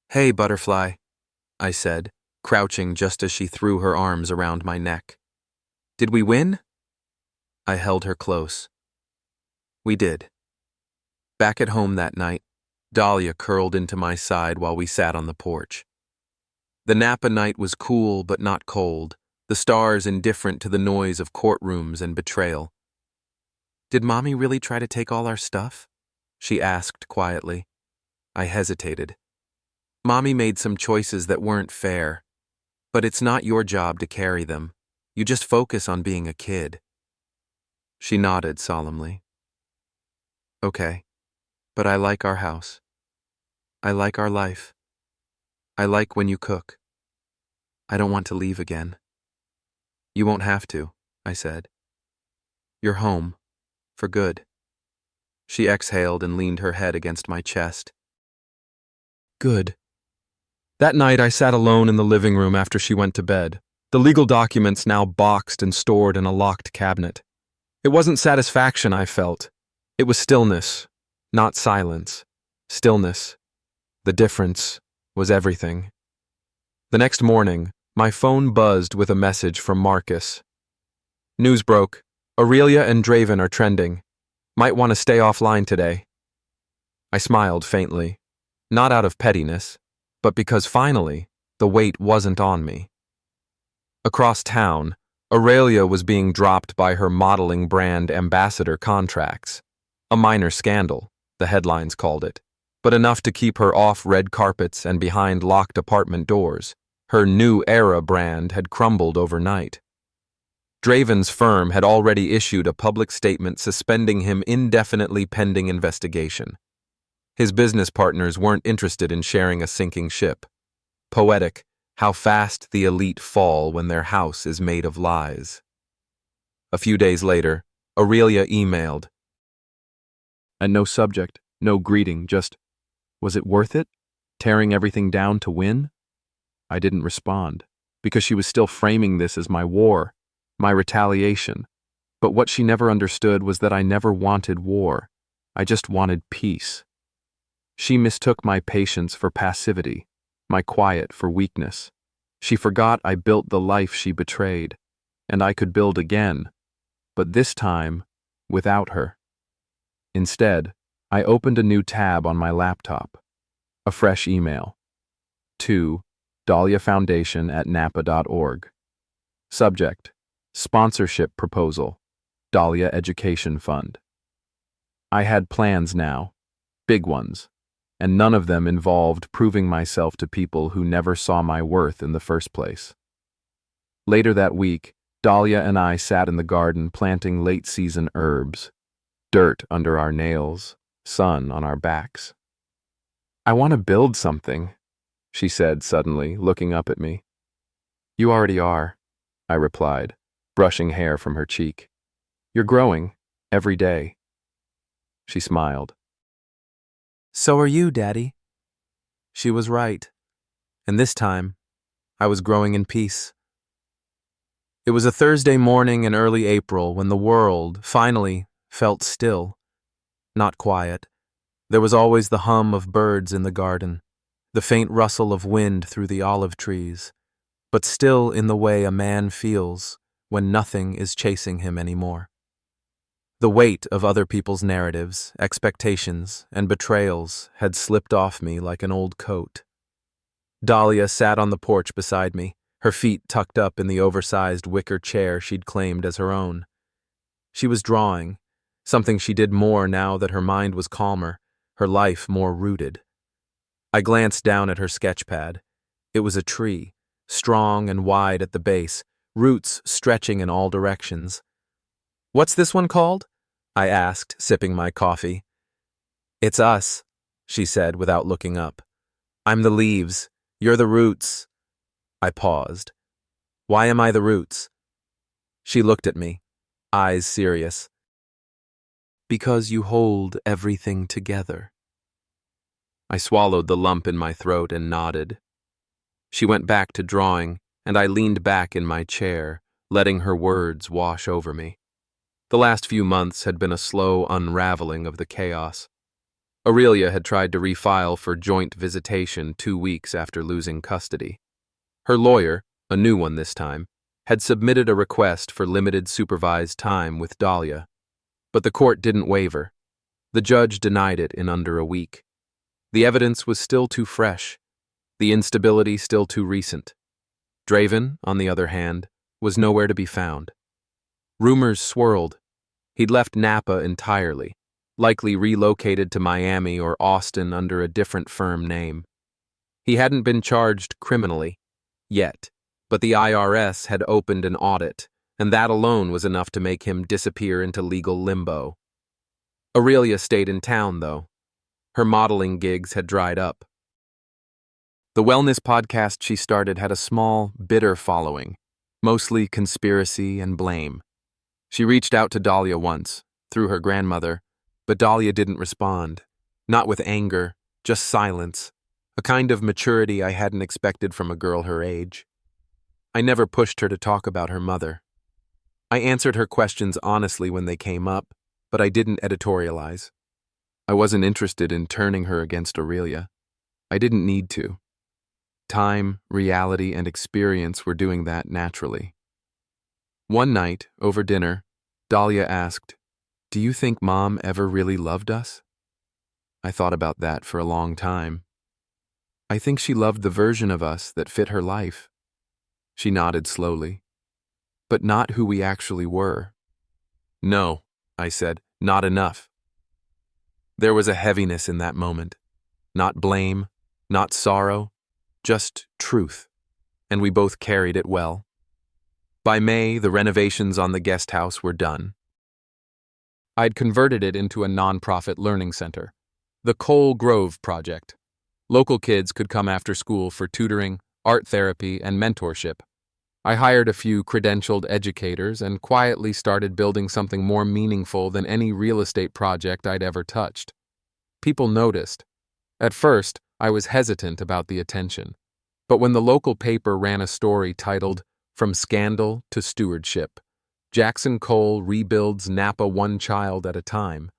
[SPEAKER 1] "Hey, Butterfly," I said, crouching just as she threw her arms around my neck. "Did we win?" I held her close. We did. Back at home that night, Dahlia curled into my side while we sat on the porch. The Napa night was cool but not cold, the stars indifferent to the noise of courtrooms and betrayal. "Did Mommy really try to take all our stuff?" she asked quietly. I hesitated. "Mommy made some choices that weren't fair, but it's not your job to carry them. You just focus on being a kid." She nodded solemnly. "Okay, but I like our house. I like our life. I like when you cook. I don't want to leave again." "You won't have to," I said. "You're home, for good." She exhaled and leaned her head against my chest. Good. That night I sat alone in the living room after she went to bed, the legal documents now boxed and stored in a locked cabinet. It wasn't satisfaction I felt. It was stillness, not silence. Stillness. The difference was everything. The next morning, my phone buzzed with a message from Marcus. "News broke. Aurelia and Draven are trending. Might want to stay offline today." I smiled faintly, not out of pettiness, but because finally, the weight wasn't on me. Across town, Aurelia was being dropped by her modeling brand ambassador contracts. A minor scandal, the headlines called it, but enough to keep her off red carpets and behind locked apartment doors. Her New Era brand had crumbled overnight. Draven's firm had already issued a public statement suspending him indefinitely pending investigation. His business partners weren't interested in sharing a sinking ship. Poetic, how fast the elite fall when their house is made of lies. A few days later, Aurelia emailed. And no subject, no greeting, just, "Was it worth it? Tearing everything down to win?" I didn't respond, because she was still framing this as my war, my retaliation. But what she never understood was that I never wanted war. I just wanted peace. She mistook my patience for passivity, my quiet for weakness. She forgot I built the life she betrayed, and I could build again, but this time, without her. Instead, I opened a new tab on my laptop. A fresh email. To dahliafoundation@napa.org. Subject: Sponsorship Proposal, Dahlia Education Fund. I had plans now, big ones, and none of them involved proving myself to people who never saw my worth in the first place. Later that week, Dahlia and I sat in the garden planting late-season herbs, dirt under our nails, sun on our backs. "I want to build something," she said suddenly, looking up at me. "You already are," I replied, brushing hair from her cheek. "You're growing, every day." She smiled. "So are you, Daddy." She was right. And this time, I was growing in peace. It was a Thursday morning in early April when the world, finally, felt still. Not quiet. There was always the hum of birds in the garden, the faint rustle of wind through the olive trees, but still in the way a man feels when nothing is chasing him anymore. The weight of other people's narratives, expectations, and betrayals had slipped off me like an old coat. Dahlia sat on the porch beside me, her feet tucked up in the oversized wicker chair she'd claimed as her own. She was drawing, something she did more now that her mind was calmer, her life more rooted. I glanced down at her sketchpad. It was a tree, strong and wide at the base, roots stretching in all directions. "What's this one called?" I asked, sipping my coffee. It's us, she said without looking up. I'm the leaves. You're the roots. I paused. Why am I the roots? She looked at me, eyes serious. Because you hold everything together. I swallowed the lump in my throat and nodded. She went back to drawing, and I leaned back in my chair, letting her words wash over me. The last few months had been a slow unraveling of the chaos. Aurelia had tried to refile for joint visitation 2 weeks after losing custody. Her lawyer, a new one this time, had submitted a request for limited supervised time with Dahlia. But the court didn't waver. The judge denied it in under a week. The evidence was still too fresh, the instability still too recent. Draven, on the other hand, was nowhere to be found. Rumors swirled. He'd left Napa entirely, likely relocated to Miami or Austin under a different firm name. He hadn't been charged criminally, yet, but the IRS had opened an audit, and that alone was enough to make him disappear into legal limbo. Aurelia stayed in town, though. Her modeling gigs had dried up. The wellness podcast she started had a small, bitter following, mostly conspiracy and blame. She reached out to Dahlia once, through her grandmother, but Dahlia didn't respond. Not with anger, just silence, a kind of maturity I hadn't expected from a girl her age. I never pushed her to talk about her mother. I answered her questions honestly when they came up, but I didn't editorialize. I wasn't interested in turning her against Aurelia. I didn't need to. Time, reality, and experience were doing that naturally. One night, over dinner, Dahlia asked, "Do you think Mom ever really loved us?" I thought about that for a long time. I think she loved the version of us that fit her life. She nodded slowly. But not who we actually were. No, I said, not enough. There was a heaviness in that moment. Not blame, not sorrow, just truth. And we both carried it well. By May, the renovations on the guest house were done. I'd converted it into a nonprofit learning center, the Cole Grove Project. Local kids could come after school for tutoring, art therapy, and mentorship. I hired a few credentialed educators and quietly started building something more meaningful than any real estate project I'd ever touched. People noticed. At first, I was hesitant about the attention. But when the local paper ran a story titled, "From Scandal to Stewardship, Jackson Cole Rebuilds Napa One Child at a Time,"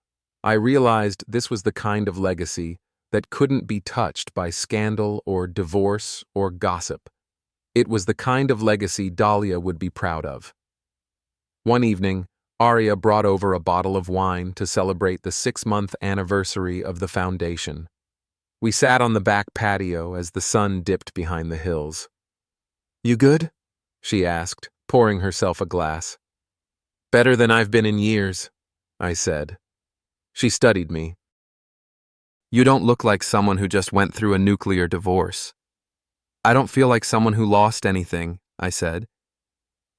[SPEAKER 1] I realized this was the kind of legacy that couldn't be touched by scandal or divorce or gossip. It was the kind of legacy Dahlia would be proud of. One evening, Aria brought over a bottle of wine to celebrate the 6-month anniversary of the foundation. We sat on the back patio as the sun dipped behind the hills. "You good?" she asked, pouring herself a glass. "Better than I've been in years," I said. She studied me. "You don't look like someone who just went through a nuclear divorce." "I don't feel like someone who lost anything," I said.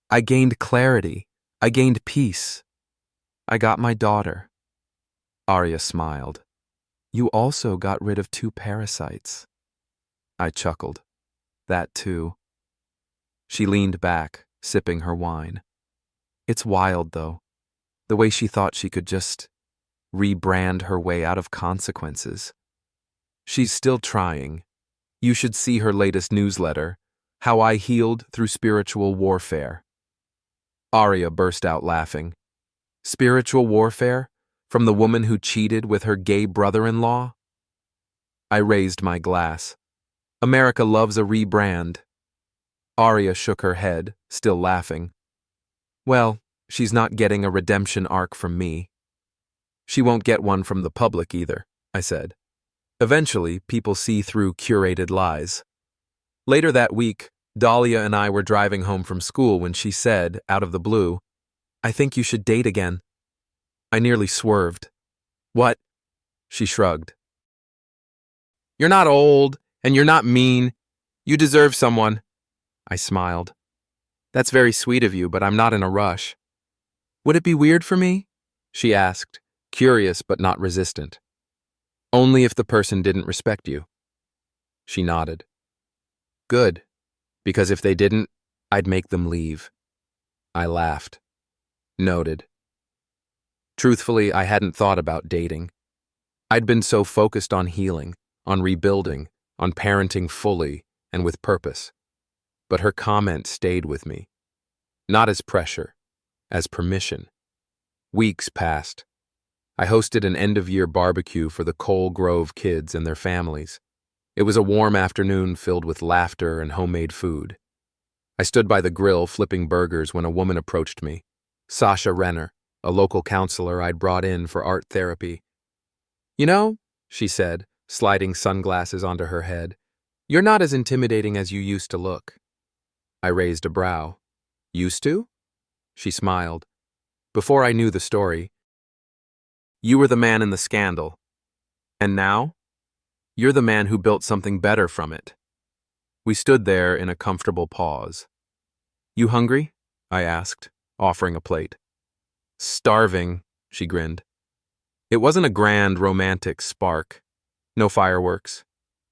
[SPEAKER 1] "I gained clarity. I gained peace. I got my daughter." Arya smiled. "You also got rid of 2 parasites." I chuckled. That too. She leaned back, sipping her wine. It's wild, though, the way she thought she could just rebrand her way out of consequences. She's still trying. You should see her latest newsletter, How I Healed Through Spiritual Warfare. Arya burst out laughing. Spiritual warfare? From the woman who cheated with her gay brother-in-law? I raised my glass. America loves a rebrand. Arya shook her head, still laughing. Well, she's not getting a redemption arc from me. She won't get one from the public either, I said. Eventually, people see through curated lies. Later that week, Dahlia and I were driving home from school when she said, out of the blue, "I think you should date again." I nearly swerved. "What?" She shrugged. "You're not old, and you're not mean. You deserve someone." I smiled. "That's very sweet of you, but I'm not in a rush." "Would it be weird for me?" She asked, curious but not resistant. Only if the person didn't respect you. She nodded. Good, because if they didn't, I'd make them leave. I laughed. Noted. Truthfully, I hadn't thought about dating. I'd been so focused on healing, on rebuilding, on parenting fully and with purpose. But her comment stayed with me. Not as pressure, as permission. Weeks passed. I hosted an end-of-year barbecue for the Cole Grove kids and their families. It was a warm afternoon filled with laughter and homemade food. I stood by the grill flipping burgers when a woman approached me. Sasha Renner, a local counselor I'd brought in for art therapy. You know, she said, sliding sunglasses onto her head, you're not as intimidating as you used to look. I raised a brow. Used to? She smiled. Before I knew the story, you were the man in the scandal. And now? You're the man who built something better from it. We stood there in a comfortable pause. You hungry? I asked, offering a plate. Starving, she grinned. It wasn't a grand romantic spark. No fireworks.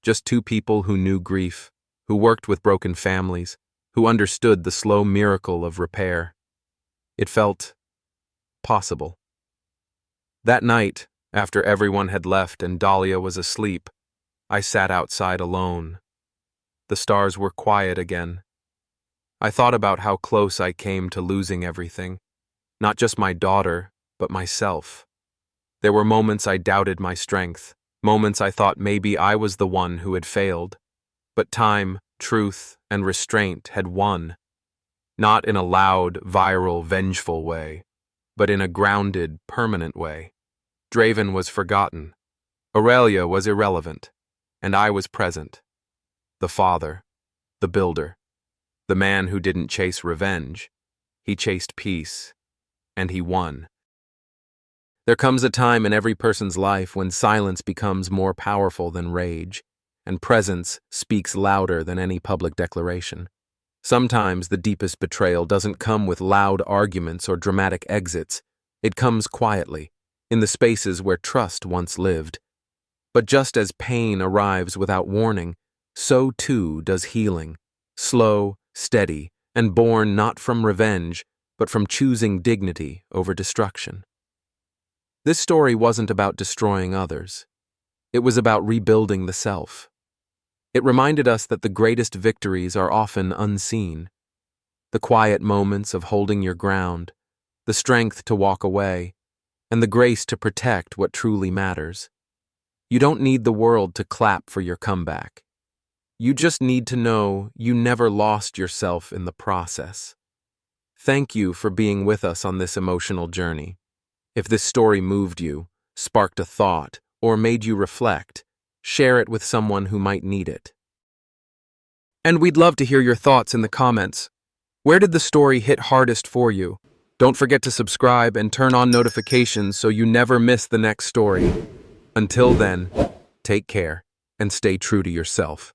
[SPEAKER 1] Just two people who knew grief, who worked with broken families, who understood the slow miracle of repair. It felt possible. That night, after everyone had left and Dahlia was asleep, I sat outside alone. The stars were quiet again. I thought about how close I came to losing everything, not just my daughter, but myself. There were moments I doubted my strength, moments I thought maybe I was the one who had failed. But time, truth, and restraint had won. Not in a loud, viral, vengeful way, but in a grounded, permanent way. Draven was forgotten. Aurelia was irrelevant. And I was present. The father, the builder, the man who didn't chase revenge. He chased peace, and he won. There comes a time in every person's life when silence becomes more powerful than rage, and presence speaks louder than any public declaration. Sometimes the deepest betrayal doesn't come with loud arguments or dramatic exits. It comes quietly, in the spaces where trust once lived. But just as pain arrives without warning, so too does healing, slow, steady, and born not from revenge, but from choosing dignity over destruction. This story wasn't about destroying others. It was about rebuilding the self. It reminded us that the greatest victories are often unseen. The quiet moments of holding your ground, the strength to walk away, and the grace to protect what truly matters. You don't need the world to clap for your comeback. You just need to know you never lost yourself in the process. Thank you for being with us on this emotional journey. If this story moved you, sparked a thought, or made you reflect, share it with someone who might need it. And we'd love to hear your thoughts in the comments. Where did the story hit hardest for you? Don't forget to subscribe and turn on notifications so you never miss the next story. Until then, take care and stay true to yourself.